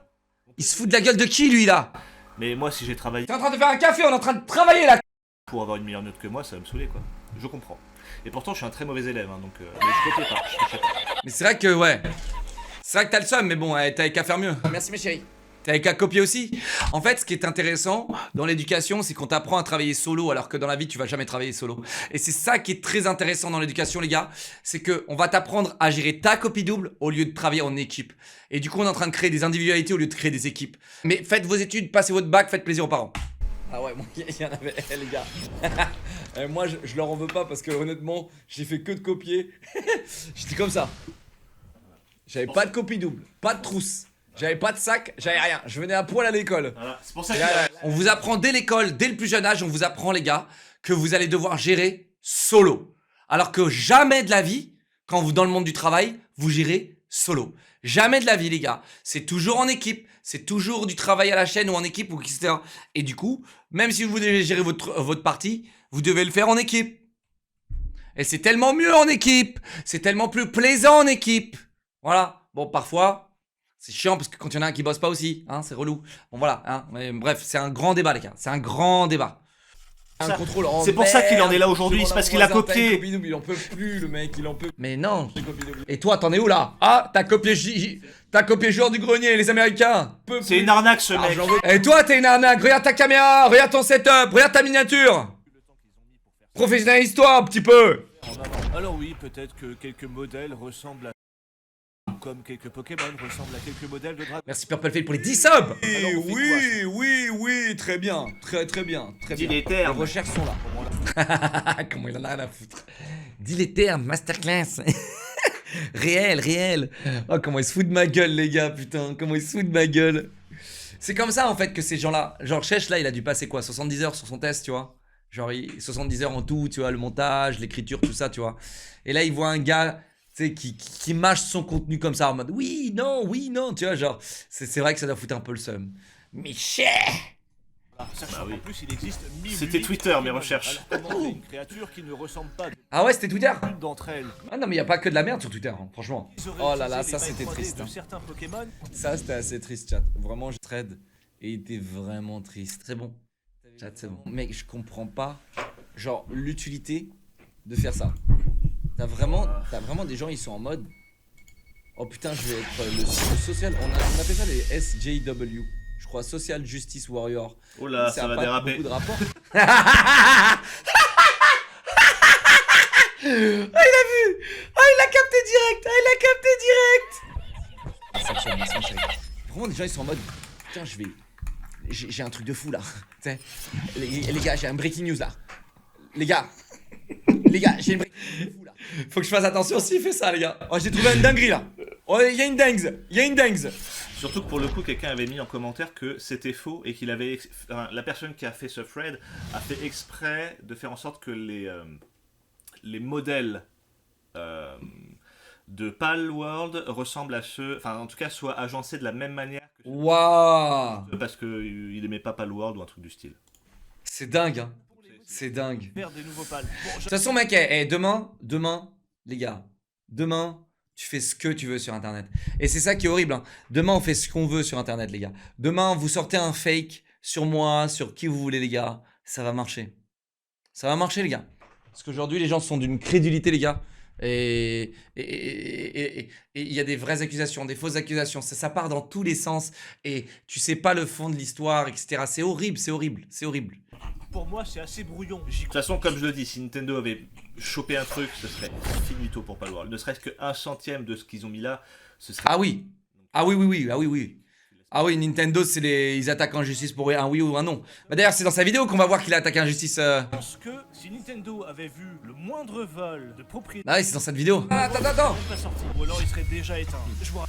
Il se fout de la gueule de qui lui là? Mais moi, si j'ai travaillé T'es en train de faire un café, on est en train de travailler là. pour avoir une meilleure note que moi, ça va me saouler quoi. Je comprends. Et pourtant, je suis un très mauvais élève, hein, donc mais je copiais pas, je trichais pas. Mais c'est vrai que ouais. C'est vrai que t'as le seum, mais bon, t'avais qu'à faire mieux. Merci mes chéris. T'avais qu'à copier aussi. En fait, ce qui est intéressant dans l'éducation, c'est qu'on t'apprend à travailler solo, alors que dans la vie, tu vas jamais travailler solo. Et c'est ça qui est très intéressant dans l'éducation, les gars. C'est que on va t'apprendre à gérer ta copie double au lieu de travailler en équipe. Et du coup, on est en train de créer des individualités au lieu de créer des équipes. Mais faites vos études, passez votre bac, faites plaisir aux parents. Ah ouais, moi, il y en avait, les gars. Moi, je leur en veux pas parce que honnêtement, j'ai fait que de copier. J'étais comme ça. J'avais pas de copie double, pas de trousse. J'avais pas de sac, j'avais rien. Je venais à poil à l'école. Voilà, c'est pour ça Et que là, on vous apprend dès l'école, dès le plus jeune âge, on vous apprend, les gars, que vous allez devoir gérer solo. Alors que jamais de la vie, quand vous dans le monde du travail, vous gérez solo. Jamais de la vie, les gars. C'est toujours en équipe. C'est toujours du travail à la chaîne ou en équipe ou etc. Et du coup, même si vous devez gérer votre partie, vous devez le faire en équipe. Et c'est tellement mieux en équipe. C'est tellement plus plaisant en équipe. Voilà. Bon, parfois, c'est chiant parce que quand il y en a un qui bosse pas aussi, hein, c'est relou. Bon, voilà. Hein. Mais, bref, c'est un grand débat, les gars. C'est un grand débat. Un Ça- contrôle en c'est pour ça qu'il en est là merde. aujourd'hui, Demande c'est à parce mon qu'il a voisin, t'as copié. une copie double, il en peut plus, le mec, il en peut plus. Mais non. J'ai copié double. Et toi, t'en es où là? Ah, t'as copié joueur du grenier, les Américains. Peu C'est plus. une arnaque ce Ah, mec. j'en veux- Et toi, t'es une arnaque. Regarde ta caméra, regarde ton setup, regarde ta miniature. Professionnalise-toi un petit peu. En avant. Alors oui, peut-être que quelques modèles ressemblent à... Comme quelques Pokémon ressemblent à quelques modèles de dragon. Merci Purpleface pour les 10 subs. Alors, on fait quoi, oui, très bien, très bien, très Dis bien. les termes. Les recherches sont là. Comment il en a rien à foutre. Dis les termes, masterclass. réel. Oh, comment il se fout de ma gueule, les gars, putain. Comment il se fout de ma gueule. C'est comme ça, en fait, que ces gens-là. Genre, Chèche, là, il a dû passer quoi 70 heures sur son test, tu vois. Genre, 70 heures en tout, tu vois, le montage, l'écriture, tout ça, tu vois. Et là, il voit un gars, tu sais, qui mâche son contenu comme ça, en mode oui, non, tu vois, genre, c'est vrai que ça doit foutre un peu le seum. Mais chè. Sachant Bah oui. qu'en plus il existe 1000 C'était Twitter, mes recherches. Alors comment créer une créature qui ne ressemble pas Ah ouais, c'était Twitter. d'une d'entre elles. Ah non, mais y a pas que de la merde sur Twitter, hein, franchement. Ils auraient Oh là là, utilisé ça, les c'était mailles 3D triste, de hein. certains Pokémon. Ça, c'était assez triste, chat. Vraiment, je trade. Et il était vraiment triste. C'est bon. Chat, c'est bon. Mec, je comprends pas, genre, l'utilité de faire ça. T'as vraiment des gens, ils sont en mode. Oh putain, je vais être le social. On appelle ça les SJW. Je crois Social Justice Warrior. Oh là, ça va a pas déraper. beaucoup de rapports. Ah, il a vu. Ah, il a capté direct. Vraiment, des gens, ils sont en mode. Putain, j'ai un truc de fou là. Tu sais, les gars, j'ai un breaking news là. Les gars, j'ai une breaking news de fou là. Faut que je fasse attention s'il fait ça, les gars. Oh, j'ai trouvé une dinguerie là. Oh, il y a une dingue. Surtout que pour le coup, quelqu'un avait mis en commentaire que c'était faux et qu'il avait. Enfin, la personne qui a fait ce thread a fait exprès de faire en sorte que les modèles de Palworld ressemblent à ceux. Enfin, en tout cas, soient agencés de la même manière que Waouh. parce qu'il aimait pas Palworld ou un truc du style. C'est dingue, hein. C'est dingue. Faire des nouveaux pales. Bon, De toute façon, mec, demain, les gars, demain, tu fais ce que tu veux sur Internet. Et c'est ça qui est horrible, hein. Demain, on fait ce qu'on veut sur Internet, les gars. Demain, vous sortez un fake sur moi, sur qui vous voulez, les gars. Ça va marcher. Ça va marcher, les gars. Parce qu'aujourd'hui, les gens sont d'une crédulité, les gars. Et il y a des vraies accusations, des fausses accusations. Ça part dans tous les sens. Et tu sais pas le fond de l'histoire, etc. C'est horrible. pour moi, c'est assez brouillon. De toute façon, comme je le dis, si Nintendo avait chopé un truc, ce serait finito pour Palworld. Ne serait-ce qu'un centième de ce qu'ils ont mis là, ce serait. Ah oui. Ah oui. Ah oui, Nintendo, ils attaquent en justice pour un oui ou un non. Bah d'ailleurs, c'est dans sa vidéo qu'on va voir qu'il a attaqué en justice. Je pense que si Nintendo avait vu le moindre vol de propriété, Ah oui, c'est dans cette vidéo. Ah, attends. pas sorti, ou alors il serait déjà éteint. Je vous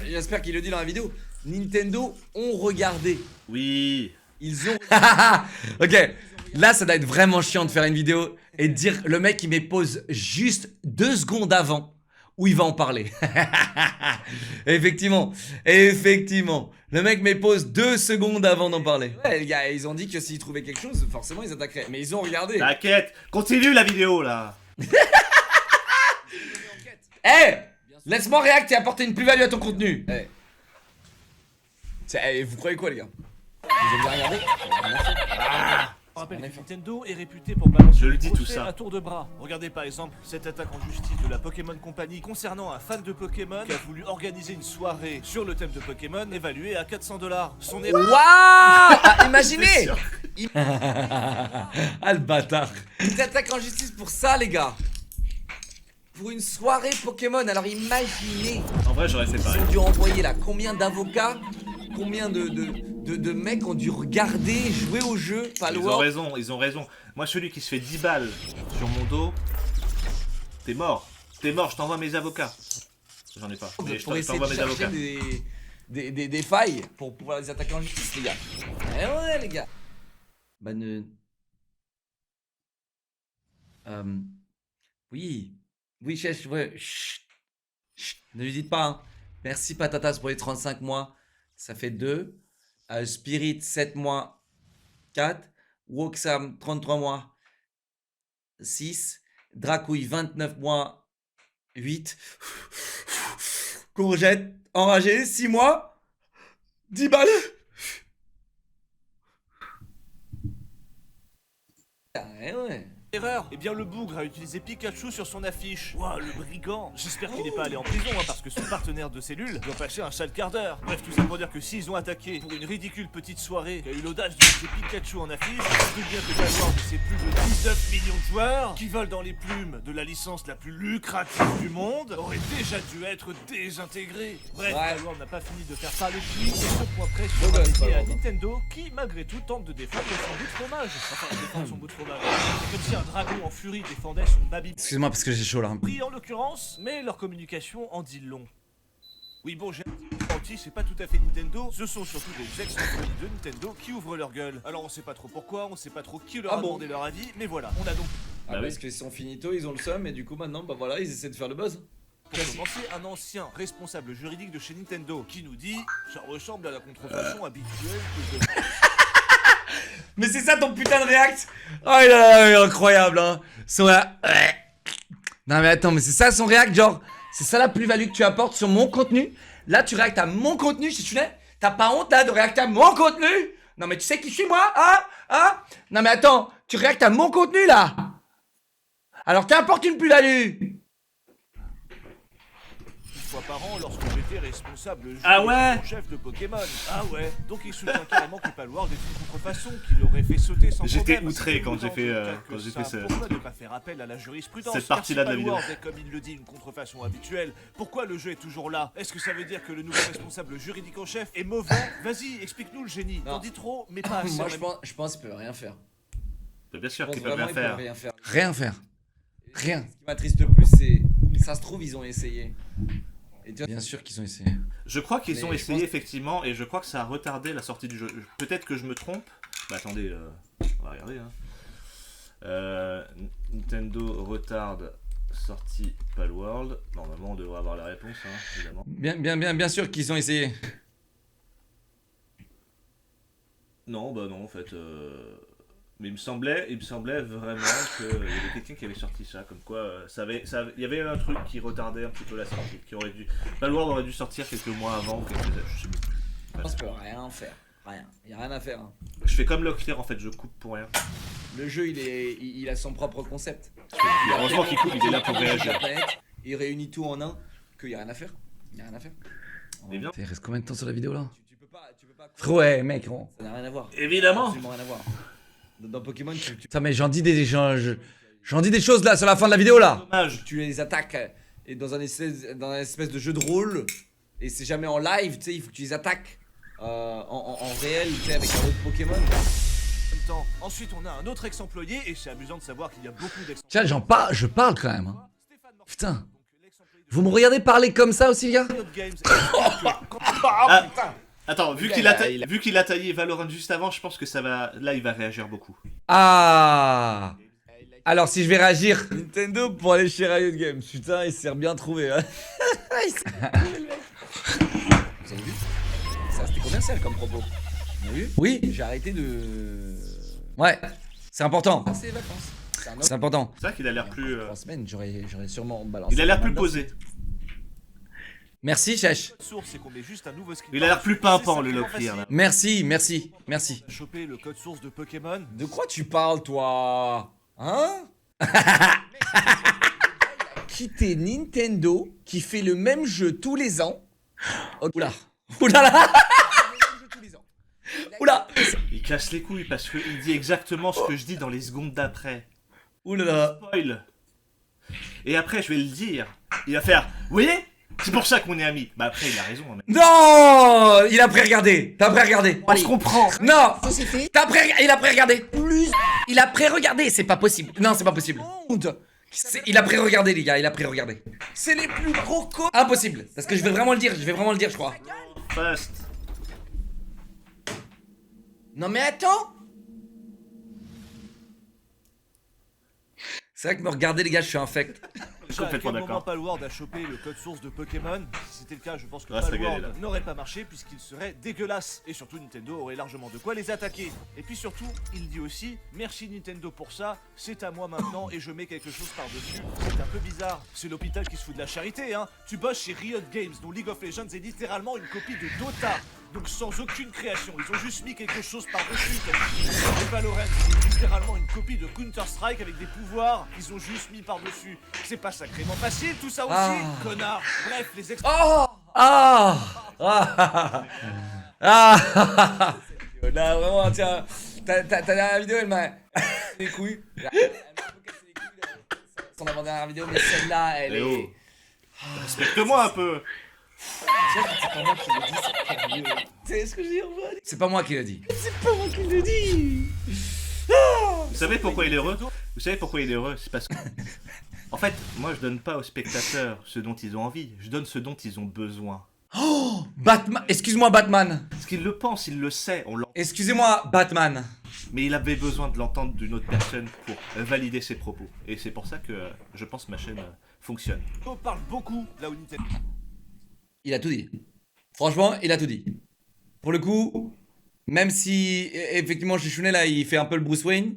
J'espère qu'il le dit dans la vidéo. Nintendo ont regardé. Oui. Ils ont. Ok, là, ça doit être vraiment chiant de faire une vidéo et de dire le mec, il me pose juste 2 secondes avant où il va en parler. Effectivement. Le mec me pose 2 secondes avant d'en parler. Ouais, les gars, ils ont dit que s'ils trouvaient quelque chose, forcément ils attaqueraient. Mais ils ont regardé. T'inquiète, continue la vidéo là. Eh, laisse-moi react et apporter une plus-value à ton contenu. Eh. Vous croyez quoi, les gars? Vous avez bien regardé? Je rappelle En que effet. Nintendo est réputé pour balancer Je le des dis, gros tout faits ça. à tour de bras. Regardez par exemple cette attaque en justice de la Pokémon Company concernant un fan de Pokémon qui a voulu organiser une soirée sur le thème de Pokémon évaluée à 400 $. Son erreur. Waouh, ah, imaginez. C'est sûr. Ah le bâtard. Ils attaquent en justice pour ça les gars. Pour une soirée Pokémon, alors imaginez. En vrai, j'aurais fait Ils pareil. ont dû envoyer là combien d'avocats, combien de mecs ont dû regarder, jouer au jeu, Ils ont Palworld. raison, ils ont raison. Moi, celui qui se fait 10 balles sur mon dos, t'es mort. T'es mort, je t'envoie mes avocats. J'en ai pas. Mais je Pour essayer t'envoie de mes chercher avocats. des failles pour pouvoir les attaquer en justice les gars. Eh ouais les gars. Bah ne... Oui. Oui chef, ouais. Chut. Chut. Ne lui dites pas hein. Merci Patatas pour les 35 mois. Ça fait 2. Spirit 7 mois. 4. Woksam 33 mois. 6. Dracouille 29 mois. 8. Courgette enragé 6 mois. 10 balles. Ouais. Erreur. Eh bien le bougre a utilisé Pikachu sur son affiche. Ouah, le brigand. J'espère qu'il n'est pas allé en prison hein, parce que son partenaire de cellule doit passer un sale quart d'heure. Bref, tout ça pour dire que s'ils ont attaqué pour une ridicule petite soirée qui a eu l'audace d'utiliser Pikachu en affiche, je doute bien que Palworld et ses plus de 19 millions de joueurs qui volent dans les plumes de la licence la plus lucrative du monde auraient déjà dû être désintégrés. Bref, Ouais. Palworld n'a pas fini de faire parler de lui et ce point près Ouais, sur c'est pas à grave. Nintendo qui malgré tout tente de défendre son bout de fromage. Enfin, défendre son bout de fromage. C'est comme si un dragon en furie défendait son baby. Excuse-moi parce que j'ai chaud là. Pris en l'occurrence, mais leur communication en dit long. Oui bon, j'ai menti, c'est pas tout à fait Nintendo, ce sont surtout des ex-employés de Nintendo qui ouvrent leur gueule. Alors on sait pas trop pourquoi, on sait pas trop qui leur Ah a bon demandé leur avis, mais voilà, on a donc Ah, Bah oui. parce qu'ils sont finito, ils ont le seum, et du coup, maintenant, bah voilà, ils essaient de faire le buzz. pour commencer un ancien responsable juridique de chez Nintendo qui nous dit « Ça ressemble à la contrefaçon habituelle que je... Mais c'est ça ton putain de react. Oh il est incroyable hein. Son Non mais attends, mais c'est ça son react genre. C'est ça la plus-value que tu apportes sur mon contenu. Là tu réactes à mon contenu, si tu n'es. T'as pas honte là de réacter à mon contenu? Non mais tu sais qui je suis moi? Hein? Hein? Non mais attends, tu réactes à mon contenu là. Alors t'apportes une plus-value. Une fois par an lorsque j'étais responsable Ah ouais chef de Pokémon. Ah ouais, donc il soutient carrément que Palworld est une contrefaçon qui l'aurait fait sauter sans J'étais problème. outré quand j'ai Dans fait, le cas quand que j'ai ça, fait ça. Pourquoi ne pas faire appel à la jurisprudence? Cette partie-là de la vidéo. Car si Palworld est, comme il le dit, une contrefaçon habituelle, pourquoi le jeu est toujours là? Est-ce que ça veut dire que le nouveau responsable juridique en chef est mauvais? Vas-y, explique-nous le génie. Non. T'en dis trop, mais pas assez. Moi, en je même pense, je pense qu'ils peuvent rien faire. Bien Je sûr pense qu'ils peuvent vraiment rien qu'ils peuvent faire. rien faire. Rien faire. Rien. Ce qui m'attriste le plus, c'est. Ça se trouve, ils ont essayé. Et tu vois, Bien sûr qu'ils ont essayé. Je crois qu'ils Mais ont je essayé pense- effectivement, et je crois que ça a retardé la sortie du jeu. Peut-être que je me trompe. Bah attendez, on va regarder. Hein. Nintendo retarde sortie Palworld. Normalement, on devrait avoir la réponse, hein, évidemment. Bien sûr qu'ils ont essayé. Non, bah non, en fait. Mais il me semblait vraiment qu'il y avait quelqu'un qui avait sorti ça, comme quoi il y avait un truc qui retardait un petit peu la sortie, qui aurait dû. Palworld aurait dû sortir quelques mois avant, ou quelques années, je sais plus. je pense qu'ils peuvent rien faire. Rien. Il y a rien à faire. Hein. Je fais comme Locklear en fait, je coupe pour rien. Le jeu, il a son propre concept. Heureusement qu'il coupe, il est là pour réagir. La planète, il réunit tout en un, qu'il y a rien à faire. Il y a rien à faire. Eh bien, Il reste combien de temps sur la vidéo là? Tu peux pas. Frérot, ouais mec. Gros. Ça n'a rien à voir. évidemment. Absolument rien à voir. Dans Pokémon, Putain mais j'en dis des choses là sur la fin de la vidéo là. Dommage. tu les attaques et dans un espèce de jeu de rôle, et c'est jamais en live, tu sais, il faut que tu les attaques en réel, tu sais, avec un autre Pokémon. En même temps, ensuite on a un autre ex-employé et c'est amusant de savoir qu'il y a beaucoup Tiens d'ex-employés. je parle quand même. Hein. Stéphane Morfeu, Putain. donc l'ex-employé de Vous me regardez parler comme ça aussi les gars? Riot Games. Ah, attends, vu qu'il a, il a- vu qu'il a taillé Valorant juste avant, je pense que ça va. Là, il va réagir beaucoup. Ah. Alors si je vais réagir. Nintendo pour aller chez Riot Games, putain, il s'est bien trouvé. Hein. Vous avez vu? Ça, c'était commercial comme propos. Vous avez vu? Oui. J'ai arrêté de. Ouais. C'est important. passer les vacances. C'est un autre. C'est important. C'est vrai qu'il a l'air plus. 3 semaines, j'aurais sûrement balancé. Il a l'air pas plus mal posé. Merci, Chèche. code source, c'est qu'on met juste un nouveau skin. Il a l'air plus pimpant, le C'est Locklear, sacrément là. Merci, merci, merci. facile. Choper le code source de Pokémon. De quoi tu parles, toi? Hein? Quitter Nintendo qui fait le même jeu tous les ans. Oula. Oula là. Oula. Il casse les couilles parce qu'il dit exactement ce que je dis dans les secondes d'après. Oula là. Spoil. Et après, je vais le dire. Il va faire, vous voyez? C'est pour ça qu'on est amis. Bah après, il a raison. Hein, Non. Il a pré-regardé. T'as pré-regardé. on se comprend. Non. Ça c'est fait. Il a pré-regardé. Plus Il a pré-regardé. C'est pas possible. Non, c'est pas possible. honte. Il a pré-regardé, les gars. Il a pré-regardé. C'est les plus gros cons. Impossible. Parce que je vais vraiment le dire. Je crois. Fast. Non mais attends. C'est vrai que me regarder, les gars, je suis infect. Déjà, à Complètement quel moment d'accord. Palworld a chopé le code source de Pokémon? Si c'était le cas, je pense que Grâce à Palworld Gaël. n'aurait pas marché puisqu'il serait dégueulasse. Et surtout, Nintendo aurait largement de quoi les attaquer. Et puis surtout, il dit aussi merci Nintendo pour ça, c'est à moi maintenant et je mets quelque chose par-dessus. C'est un peu bizarre. C'est l'hôpital qui se fout de la charité, hein. Tu bosses chez Riot Games, dont League of Legends est littéralement une copie de Dota. Donc sans aucune création, ils ont juste mis quelque chose par-dessus. Et Valorant, c'est littéralement une copie de Counter-Strike avec des pouvoirs qu'ils ont juste mis par-dessus. C'est pas sacrément facile tout ça aussi, Ah. connard. Bref, les ex... Oh. Ah. Ah. Ah. Là vraiment tiens. Ta dernière vidéo elle m'a les couilles. Elle m'a un peu cassé les couilles. Son avant-dernière vidéo mais celle-là elle Eh est. oh. Respecte-moi un peu. C'est pas moi qui l'ai dit, c'est Camille. Tu sais ce que je veux dire, moi? C'est pas moi qui l'ai dit. C'est pas moi qui l'ai dit. Vous savez pourquoi il est heureux? Vous savez pourquoi il est heureux? C'est parce que... En fait, moi je donne pas aux spectateurs ce dont ils ont envie, je donne ce dont ils ont besoin. Batman. Excuse-moi, Batman. Parce qu'il le pense, il le sait, Excusez-moi, Batman. mais il avait besoin de l'entendre d'une autre personne pour valider ses propos. Et c'est pour ça que je pense que ma chaîne fonctionne. On parle beaucoup là où Nintendo... Il a tout dit. Franchement, il a tout dit. Pour le coup, même si effectivement Chichounet là, il fait un peu le Bruce Wayne,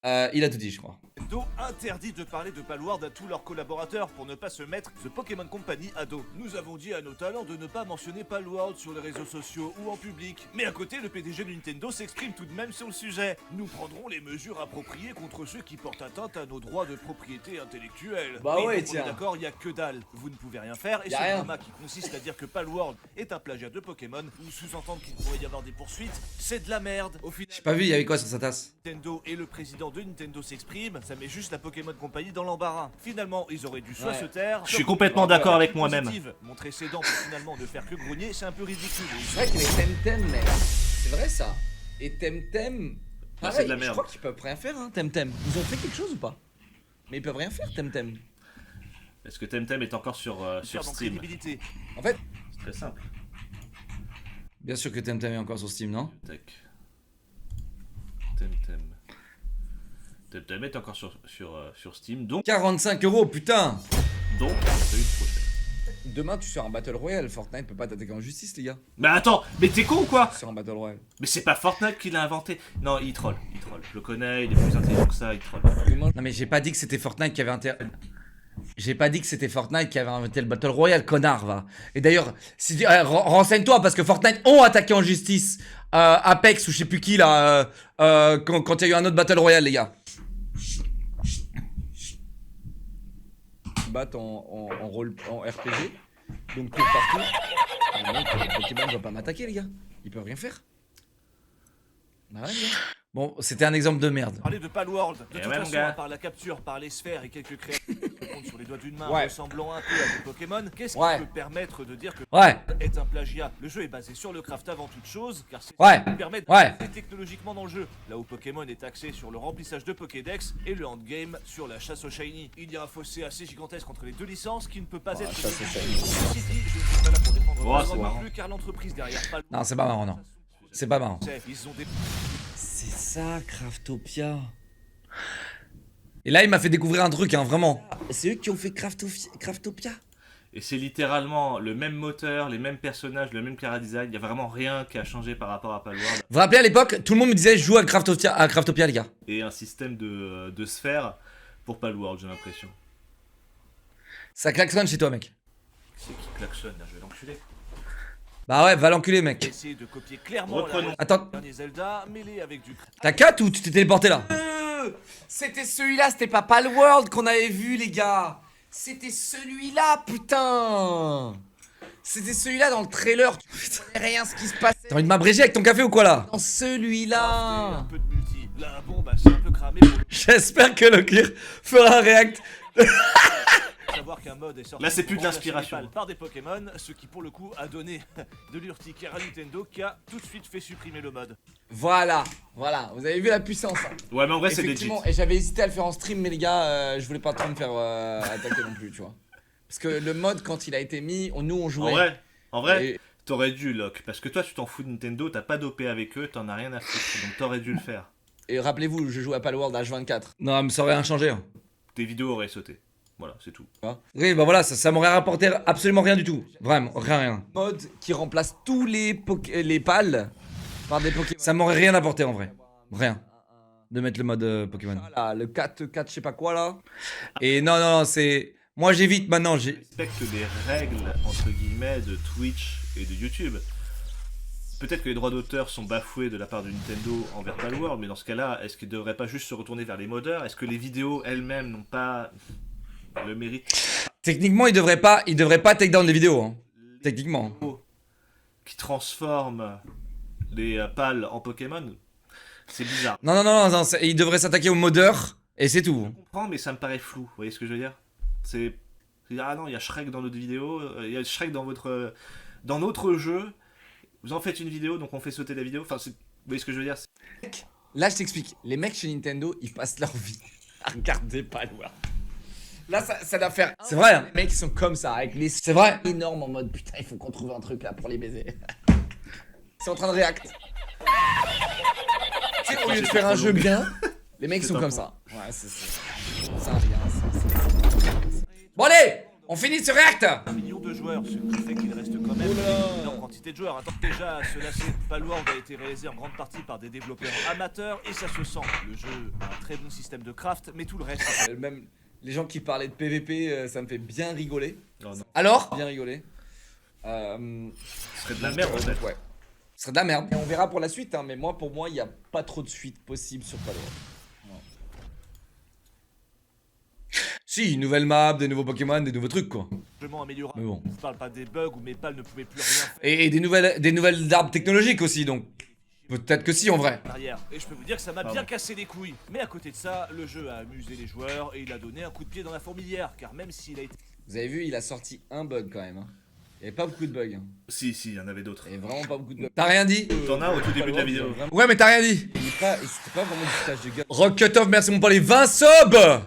il a tout dit, je crois. Nintendo interdit de parler de Palworld à tous leurs collaborateurs pour ne pas se mettre The Pokémon Company à dos. Nous avons dit à nos talents de ne pas mentionner Palworld sur les réseaux sociaux ou en public. Mais à côté, le PDG de Nintendo s'exprime tout de même sur le sujet. Nous prendrons les mesures appropriées contre ceux qui portent atteinte à nos droits de propriété intellectuelle. Bah Et ouais, donc, on est tiens. d'accord, il y a que dalle. Vous ne pouvez rien faire et Y a ce rien. drama qui consiste à dire que Palworld est un plagiat de Pokémon ou sous-entendre qu'il pourrait y avoir des poursuites, c'est de la merde. Au final, J'ai pas vu, il y avait quoi sur sa tasse? Nintendo et le président de Nintendo s'expriment, ça met juste la Pokémon Company dans l'embarras. Finalement, ils auraient dû soit Ouais. se taire, Je suis complètement d'accord avec moi-même. positive. Montrer ses dents pour finalement ne faire que grogner, c'est un peu ridicule. C'est vrai qu'il y avait Temtem, mais c'est vrai ça. Et Temtem. Ah, c'est de la Je merde. crois qu'ils peuvent rien faire, hein, Temtem. Ils ont fait quelque chose ou pas? Mais ils peuvent rien faire, Temtem. Est-ce que Temtem est encore sur Perdre en Steam? crédibilité. En fait, C'est très simple. Bien sûr que Temtem est encore sur Steam, non? Tac. Temtem. Temtem est encore sur Steam, donc 45 €, putain! c'est une prochaine. demain tu sors un Battle Royale. Fortnite peut pas t'attaquer en justice, les gars. Mais attends, mais t'es con ou quoi? Sur un Battle Royale. Mais c'est pas Fortnite qui l'a inventé. Non, il troll. Je le connais, il est plus intelligent que ça, il troll. Demain, Non mais j'ai pas dit que c'était Fortnite qui avait J'ai pas dit que c'était Fortnite qui avait inventé le Battle Royale, connard, va. Et d'ailleurs, si, renseigne-toi, parce que Fortnite ont attaqué en justice Apex ou je sais plus qui, là, quand il y a eu un autre Battle Royale, les gars. battent en rôle en RPG. Donc tour par tour. Pokémon va pas m'attaquer, les gars. Ils peuvent rien faire. Bah ouais, les gars. Bon, c'était un exemple de merde. Parler de Palworld, de Eh toute ouais, mon façon, gars. à part la capture par les sphères et quelques créatures qui comptent sur les doigts d'une main Ouais. ressemblant un peu à des Pokémon, qu'est-ce qui Ouais. peut permettre de dire que Ouais, est un plagiat? Le jeu est basé sur le craft avant toute chose, car c'est Ouais. ce qui permet Ouais. d'avancer technologiquement dans le jeu. Là où Pokémon est axé sur le remplissage de Pokédex et le endgame sur la chasse au shiny. Il y a un fossé assez gigantesque entre les deux licences qui ne peut pas être... chasse au Ceci dit, je ne suis pas là pour défendre Oh, le c'est non marrant. plus, car l'entreprise derrière Palworld... Non, c'est pas marrant, non. C'est pas marrant. Ils ont des... C'est ça, Craftopia. Et là, il m'a fait découvrir un truc, hein, vraiment. C'est eux qui ont fait Craftopia. Et c'est littéralement le même moteur, les mêmes personnages, le même chara-design. Il y a vraiment rien qui a changé par rapport à Palworld. Vous vous rappelez à l'époque, tout le monde me disait je joue à Craftopia, les gars. Et un système de sphères pour Palworld, j'ai l'impression. Ça klaxonne chez toi, mec. C'est qui klaxonne là, je vais l'enculer. Bah ouais, va l'enculer, mec. Essayez de copier clairement Reprenons. la Attends, dernier Zelda, mêlé avec du t'as 4 ou tu t'es téléporté là? C'était celui-là, c'était pas Palworld qu'on avait vu, les gars. C'était celui-là, putain. C'était celui-là dans le trailer. Tu comprenais rien ce qui se passait. T'as envie de m'abréger avec ton café ou quoi là? Dans celui-là. un peu de multi. La bombe, c'est un peu cramé pour J'espère que Locklear fera un react. savoir qu'un mode est sorti. Là, c'est plus de pour remplacer l'inspiration. les balles par des Pokémon, ce qui pour le coup a donné de l'urticaire à Nintendo qui a tout de suite fait supprimer le mode. Voilà, voilà. Vous avez vu la puissance. Hein. Ouais, mais en vrai, c'est legit. Effectivement, et j'avais hésité à le faire en stream, mais les gars, je voulais pas trop me faire attaquer non plus, tu vois. Parce que le mode, quand il a été mis, nous on jouait. En vrai, Et- t'aurais dû, Locke. Parce que toi, tu t'en fous de Nintendo, t'as pas dopé avec eux, t'en as rien à foutre. Donc t'aurais dû le faire. Et rappelez-vous, je joue à Palworld H24. Non, mais ça aurait rien changé. Hein. Tes vidéos auraient sauté. Voilà, c'est tout. Oui, bah voilà, ça m'aurait rapporté absolument rien du tout. Vraiment, rien. Mode qui remplace tous les pals par des Pokémon. Ça m'aurait rien apporté en vrai. Rien. De mettre le mode Pokémon. Voilà, le 4 je sais pas quoi là. Et non, c'est. Moi j'évite maintenant. Respecte les règles, entre guillemets, de Twitch et de YouTube. Peut-être que les droits d'auteur sont bafoués de la part de Nintendo envers Palworld, mais dans ce cas-là, est-ce qu'ils devraient pas juste se retourner vers les modeurs? Est-ce que les vidéos elles-mêmes n'ont pas le mérite Techniquement, il devrait pas take down les vidéos. Hein. Techniquement. qui transforment les pals en Pokémon? C'est bizarre. Non, il devrait s'attaquer aux modeurs et c'est tout. Je comprends, mais ça me paraît flou. Vous voyez ce que je veux dire? C'est ah non, il y a Shrek dans notre vidéo, il y a Shrek dans notre jeu. Vous en faites une vidéo, donc on fait sauter la vidéo. Enfin, vous voyez ce que je veux dire? Là, je t'explique. Les mecs chez Nintendo, ils passent leur vie à regarder Palworld. Là, ça doit faire. C'est vrai, hein. Les mecs, ils sont comme ça, avec les. C'est vrai. Énormes en mode putain, il faut qu'on trouve un truc là pour les baiser. C'est en train de react. Tu sais, au lieu de faire un jeu bien, les mecs C'est sont un comme con. ça. Ouais, c'est un rien. Bon allez, on finit ce react. 1 million de joueurs, ce qui fait qu'il reste quand même une énorme quantité de joueurs. Attends, déjà, ce lacet Palworld a été réalisé en grande partie par des développeurs amateurs et ça se sent. Le jeu a un très bon système de craft, mais tout le reste. Même les gens qui parlaient de PVP, ça me fait bien rigoler. Oh non, Alors, Bien rigoler. ce serait de la merde en fait. Ouais. ce serait de la merde. Et on verra pour la suite, hein, mais pour moi, il n'y a pas trop de suite possible sur Palworld. Si, une nouvelle map, des nouveaux Pokémon, des nouveaux trucs quoi. Largement améliorable. Mais bon. Je parle pas des bugs où mes pals ne pouvaient plus rien faire Et des nouvelles armes technologiques aussi donc. Peut-être que si en vrai. en arrière. Et je peux vous dire que ça m'a Pardon. bien cassé les couilles. Mais à côté de ça, le jeu a amusé les joueurs et il a donné un coup de pied dans la fourmilière. Car même s'il a été Vous avez vu, il a sorti un bug quand même. Hein. Il n'y avait pas beaucoup de bugs. Hein. Si, il y en avait d'autres. Il y avait vraiment pas beaucoup de bugs. T'as rien dit? T'en as au tout début de la vidéo. Vraiment- Ouais mais t'as rien dit. C'était pas vraiment du foutage de gueule. Rock Cutoff, merci mon pour les 20 subs.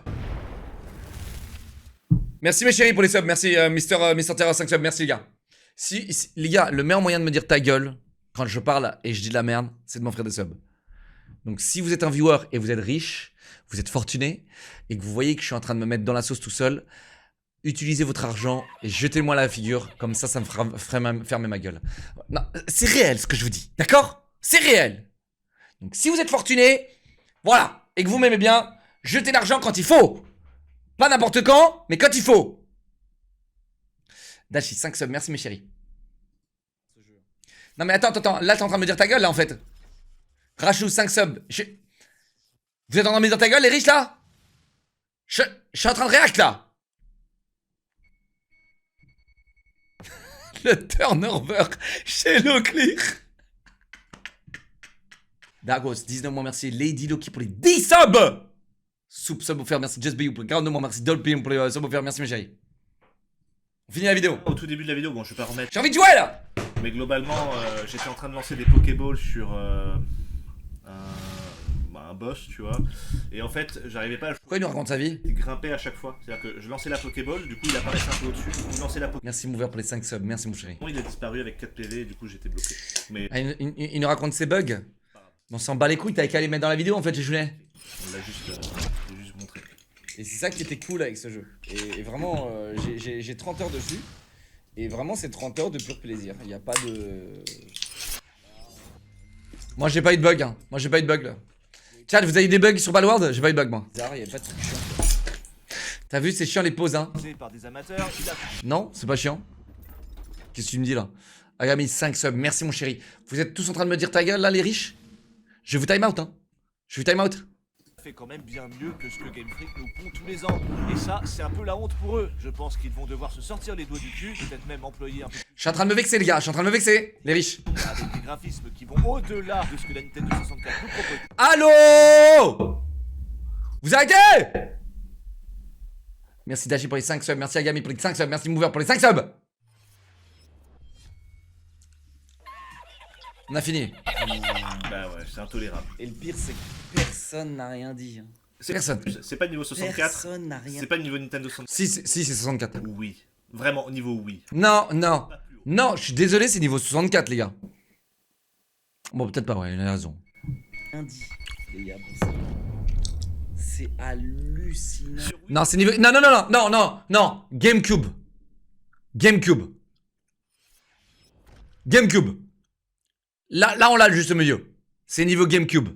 Merci mes chéris pour les subs, merci Mister Terror 5 subs, merci les gars. Si, les gars, le meilleur moyen de me dire ta gueule quand je parle et je dis de la merde, c'est de m'offrir des subs. Donc si vous êtes un viewer et vous êtes riche, vous êtes fortuné et que vous voyez que je suis en train de me mettre dans la sauce tout seul, utilisez votre argent et jetez-moi la figure, comme ça me fera fermer ma gueule. Non, c'est réel ce que je vous dis, d'accord? C'est réel. Donc si vous êtes fortuné, voilà, et que vous m'aimez bien, jetez l'argent quand il faut. Pas n'importe quand, mais quand il faut. Dashi, 5 subs, merci mes chéris. Non mais attends, là t'es en train de me dire ta gueule là en fait. Rachou, 5 subs. Vous êtes en train de me dire ta gueule les riches là? Je suis en train de réact là. Le turnover chez Locklear. Dagos, 19 mois, merci. Lady Loki pour les 10 subs. Soup sub offert, merci. Just Be You pour les 42 mois, merci. Dolphin pour les subs offerts, merci mes chéris. On finit la vidéo. Au tout début de la vidéo, bon, je vais pas remettre. J'ai envie de jouer là. Mais globalement, j'étais en train de lancer des Pokéballs sur un boss, tu vois. Et en fait, j'arrivais pas à Pourquoi il nous raconte sa vie? grimper à chaque fois. C'est-à-dire que je lançais la Pokéball, du coup il apparaissait un peu au-dessus. Je lançais la Pokéball, Merci mon verre pour les 5 subs, merci mon chéri. il a disparu avec 4 PV, du coup j'étais bloqué. Mais Ah, il nous raconte ses bugs. On s'en bat les couilles, t'avais qu'à les mettre dans la vidéo en fait, j'ai joué. on l'a juste montré. Et c'est ça qui était cool avec ce jeu. Et vraiment, j'ai 30 heures dessus. Et vraiment, c'est 30 heures de pur plaisir. Il n'y a pas de. Moi j'ai pas eu de bug, hein. Moi j'ai pas eu de bug là. Chat, vous avez eu des bugs sur Palworld? J'ai pas eu de bug moi. Bizarre, il n'y a pas de truc chiant. T'as vu, c'est chiant les pauses, hein. fait par des amateurs, il a Non, c'est pas chiant. Qu'est-ce que tu me dis là? Agami 5 subs, merci mon chéri. Vous êtes tous en train de me dire ta gueule là les riches? Je vais vous time out hein. Je vais vous time out. Fait quand même bien mieux que ce que Game Freak nous pond tous les ans. Et ça, c'est un peu la honte pour eux. Je pense qu'ils vont devoir se sortir les doigts du cul, peut-être même employer un peu Je suis en train de me vexer les gars, je suis en train de me vexer, les riches. avec des graphismes qui vont au-delà de ce que la Nintendo 64 nous propose. Allô? Vous arrêtez? Merci Dashi pour les 5 subs, merci Agami pour les 5 subs, merci Mover pour les 5 subs. On a fini. Bah ouais, c'est intolérable. Et le pire, c'est que personne n'a rien dit. Hein. Personne. pas niveau 64. Personne n'a rien C'est pas le niveau Nintendo 64. Si, c'est 64. Oui. Vraiment, au niveau oui. Non, je suis désolé, c'est niveau 64 les gars. Bon, peut-être pas, ouais, il a raison. Rien dit, les gars, pour ça. C'est hallucinant. Non, c'est niveau... Non, GameCube. Là, on l'a le juste milieu. C'est niveau GameCube.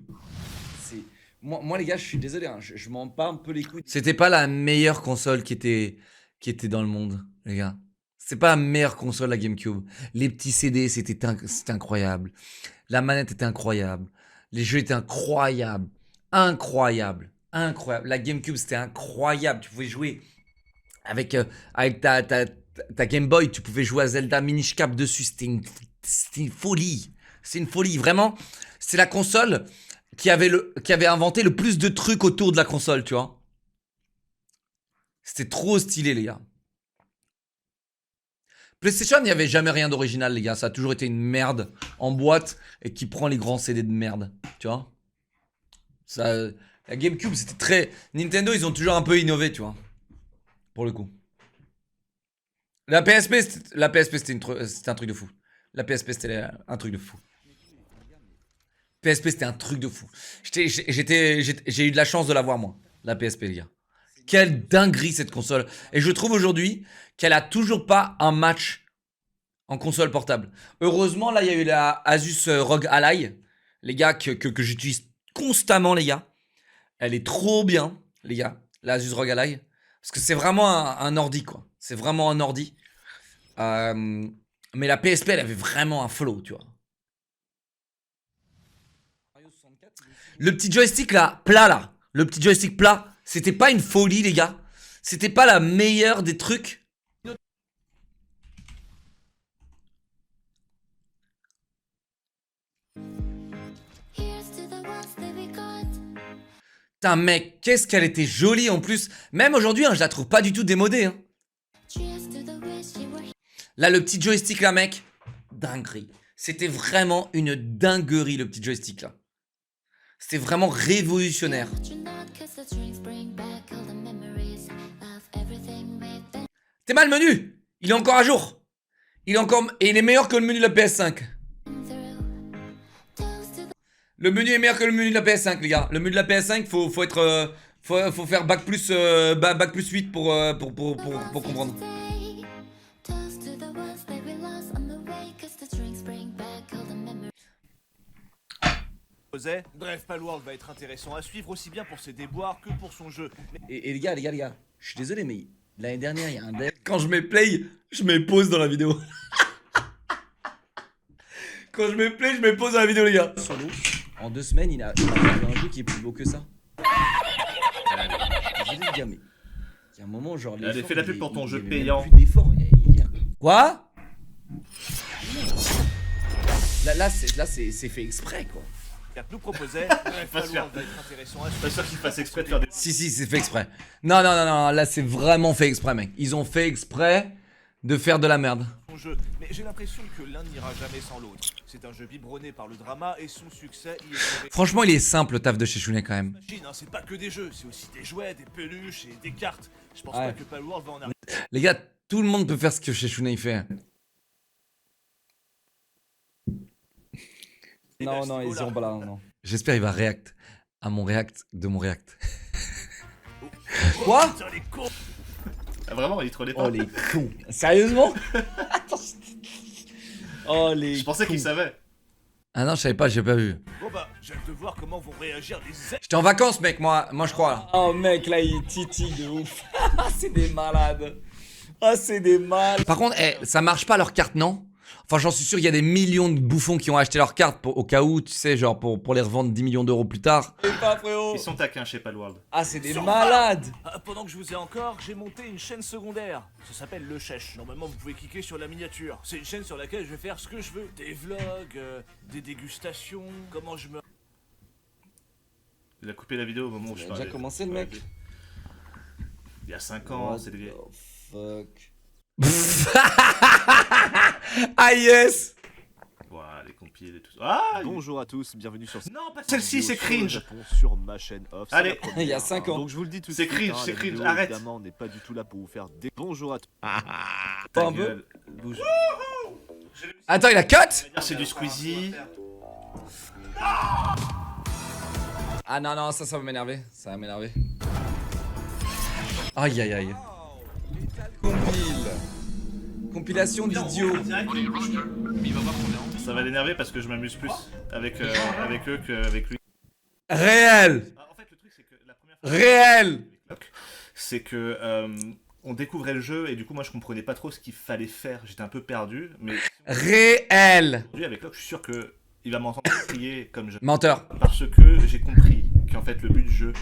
C'est... Moi, les gars, je suis désolé, hein, je m'en bats un peu les couilles. C'était pas la meilleure console qui était dans le monde, les gars. C'est pas la meilleure console, la GameCube. Les petits CD, c'était incroyable. La manette était incroyable. Les jeux étaient incroyables. Incroyable. La GameCube, c'était incroyable. Tu pouvais jouer avec ta Game Boy. Tu pouvais jouer à Zelda Minish Cap dessus. C'était une folie. C'est une folie. Vraiment, c'est la console qui avait inventé le plus de trucs autour de la console, tu vois. C'était trop stylé, les gars. PlayStation, il n'y avait jamais rien d'original, les gars. Ça a toujours été une merde en boîte et qui prend les grands CD de merde. Tu vois. Ça, la GameCube, c'était très... Nintendo, ils ont toujours un peu innové, tu vois. Pour le coup. La PSP, c'était un truc de fou. La PSP, c'était un truc de fou. PSP, c'était un truc de fou. J'ai eu de la chance de l'avoir, moi. La PSP, les gars. Quelle dinguerie, cette console. Et je trouve aujourd'hui qu'elle a toujours pas un match en console portable. Heureusement, là, il y a eu la Asus ROG Ally. Les gars, que j'utilise constamment, les gars. Elle est trop bien, les gars. La Asus ROG Ally. Parce que c'est vraiment un ordi, quoi. C'est vraiment un ordi. Mais la PSP, elle avait vraiment un flow, tu vois. Le petit joystick, là, plat, là. Le petit joystick plat. C'était pas une folie, les gars. C'était pas la meilleure des trucs. Putain, mec, qu'est-ce qu'elle était jolie en plus. Même aujourd'hui, hein, je la trouve pas du tout démodée. Hein. Là, le petit joystick, là, mec. Dinguerie. C'était vraiment une dinguerie, le petit joystick, là. C'était vraiment révolutionnaire. T'es mal, le menu. Il est encore à jour. Et il est meilleur que le menu de la PS5. Le menu est meilleur que le menu de la PS5, les gars. Le menu de la PS5, faut faire bac plus 8 pour comprendre. Bref, Palworld va être intéressant à suivre aussi bien pour ses déboires que pour son jeu. Et les gars, je suis désolé, mais l'année dernière, il y a un dev. Quand je mets play, je mets pause dans la vidéo. Quand je mets play, je mets pause dans la vidéo, les gars. Solo, en 2 semaines, il a fait un jeu qui est plus beau que ça. Désolé, les gars, mais il y a un moment, genre. Elle a fait la pub pour ton jeu payant. Plus d'efforts. Quoi? Là, c'est fait exprès, quoi. Nous proposait, bref, Palworld va être intéressant à suivre. Pas sûr qu'il fasse exprès de faire des. Si, c'est fait exprès. Non, là c'est vraiment fait exprès, mec. Ils ont fait exprès de faire de la merde. Son jeu, mais j'ai l'impression que l'un n'ira jamais sans l'autre. C'est un jeu biberonné par le drama et son succès y est trouvé. Franchement, il est simple le taf de chez Shunai quand même. Machine, hein, c'est pas que des jeux, c'est aussi des jouets, des peluches et des cartes. Je pense pas que Palworld va en arriver. Les gars, tout le monde peut faire ce que chez Shunai fait. Non, ils iront pas là, non. J'espère qu'il va react à mon react de mon react. Quoi? Putain, les cons. Ah, vraiment, il trollait pas. Oh les cons. Sérieusement? Oh les. Je pensais qu'il savait. Ah non, je savais pas, j'ai pas vu. Bon bah, j'ai hâte de voir comment vont réagir les ailes. J'étais en vacances, mec, moi je crois. Là. Oh mec, là il titille de ouf. C'est des malades. Ah, c'est des mal. Par contre, ça marche pas leur carte, non? Enfin, j'en suis sûr, il y a des millions de bouffons qui ont acheté leur carte au cas où, tu sais, genre pour les revendre 10 millions d'euros plus tard. C'est pas, frérot. Ils sont taquins chez Palworld. Ah, c'est des malades. Pendant que je vous ai encore, j'ai monté une chaîne secondaire. Ça s'appelle Le Chèche. Normalement, vous pouvez cliquer sur la miniature. C'est une chaîne sur laquelle je vais faire ce que je veux. Des vlogs, des dégustations, comment je me... Il a coupé la vidéo au moment où Il je a parlais. déjà commencé, le mec. Il y a 5 ans, What c'est des... the fuck. Ah yes! Voilà, les compiles et tout ça. Ah Bonjour à tous, bienvenue sur Non, pas celle-ci, c'est cringe. Japon sur ma chaîne off. C'est Allez. la première. Il y a 5 ans. Donc je vous le dis tout de C'est suite, cringe, c'est la cringe, vidéo, arrête. Évidemment, on n'est pas du tout là pour vous faire des... Bonjour à tous. Pas Ta un peu. gueule. Bouge. Attends, il a cut? On va dire c'est du Squeezie. Ah non, non, ça va m'énerver. Ça va m'énerver. Aïe aïe aïe. Compile. Compilation d'idiots. Ça va l'énerver parce que je m'amuse plus avec eux qu'avec lui. Réel. Ah, en fait, le truc, c'est que la première fois Réel. c'est que on découvrait le jeu et du coup, moi, je comprenais pas trop ce qu'il fallait faire. J'étais un peu perdu, mais Réel. aujourd'hui, avec Locke, je suis sûr que il va m'entendre crier comme je. Menteur. Parce que j'ai compris qu'en fait, le but du jeu,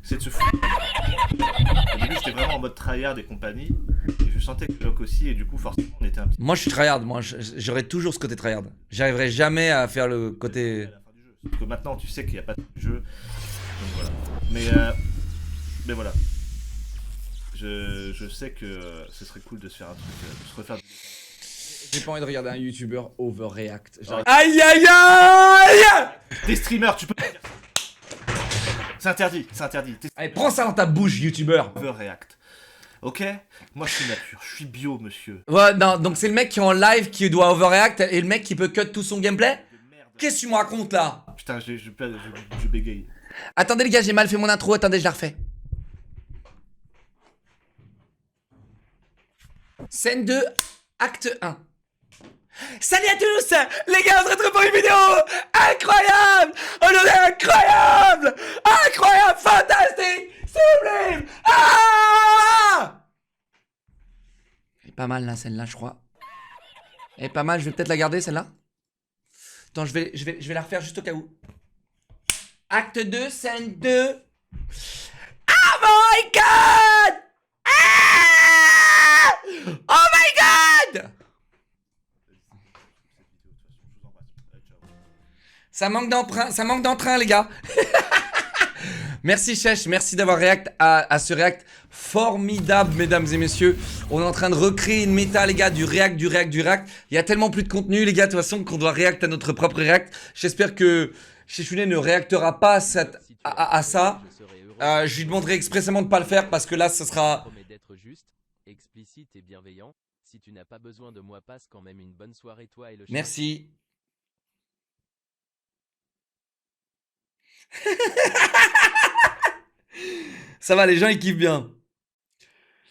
c'est de se foutre. Au début, j'étais vraiment en mode tryhard et compagnie, et je sentais que Locke aussi, et du coup, forcément, on était un petit Moi je suis tryhard, moi j'aurai toujours ce côté tryhard. J'arriverai jamais à faire le peu côté... à la fin du jeu. Sauf que maintenant, tu sais qu'il n'y a pas de jeu. Donc voilà. Mais voilà. Je sais que ce serait cool de se faire un truc, de se refaire. J'ai pas envie de regarder un youtubeur overreact. Arrête. Aïe aïe aïe. T'es streamer, tu peux pas dire ça. C'est interdit, c'est interdit. T'es Allez, prends ça dans ta bouche, youtubeur. overreact. Ok? Moi, je suis nature, je suis bio, monsieur. Ouais, non, donc c'est le mec qui est en live qui doit overreact et le mec qui peut cut tout son gameplay? De merde. Qu'est-ce que tu me racontes là? Putain, je bégaye. Attendez les gars, j'ai mal fait mon intro, attendez, je la refais. Scène 2, acte 1. Salut à tous les gars, on se retrouve pour une vidéo incroyable. Aujourd'hui incroyable, incroyable, fantastique, sublime. Ah, elle est pas mal là, celle-là, je crois. Elle est pas mal, je vais peut-être la garder celle-là. Attends, je vais la refaire juste au cas où. Acte 2, scène 2. Oh my god! Ah! Oh my god! Ça manque d'entrain, les gars. Merci Chèche, merci d'avoir react à ce react formidable, mesdames et messieurs. On est en train de recréer une méta, les gars, du react. Il y a tellement plus de contenu, les gars, de toute façon, qu'on doit react à notre propre react. J'espère que Chechounet ne réactera pas à ça. Je lui demanderai expressément de pas le faire parce que là, ce sera... Promets d'être juste, explicite et bienveillant. Si tu n'as pas besoin de moi, passe quand même une bonne soirée, toi et le chien. Merci. Ça va, les gens ils kiffent bien.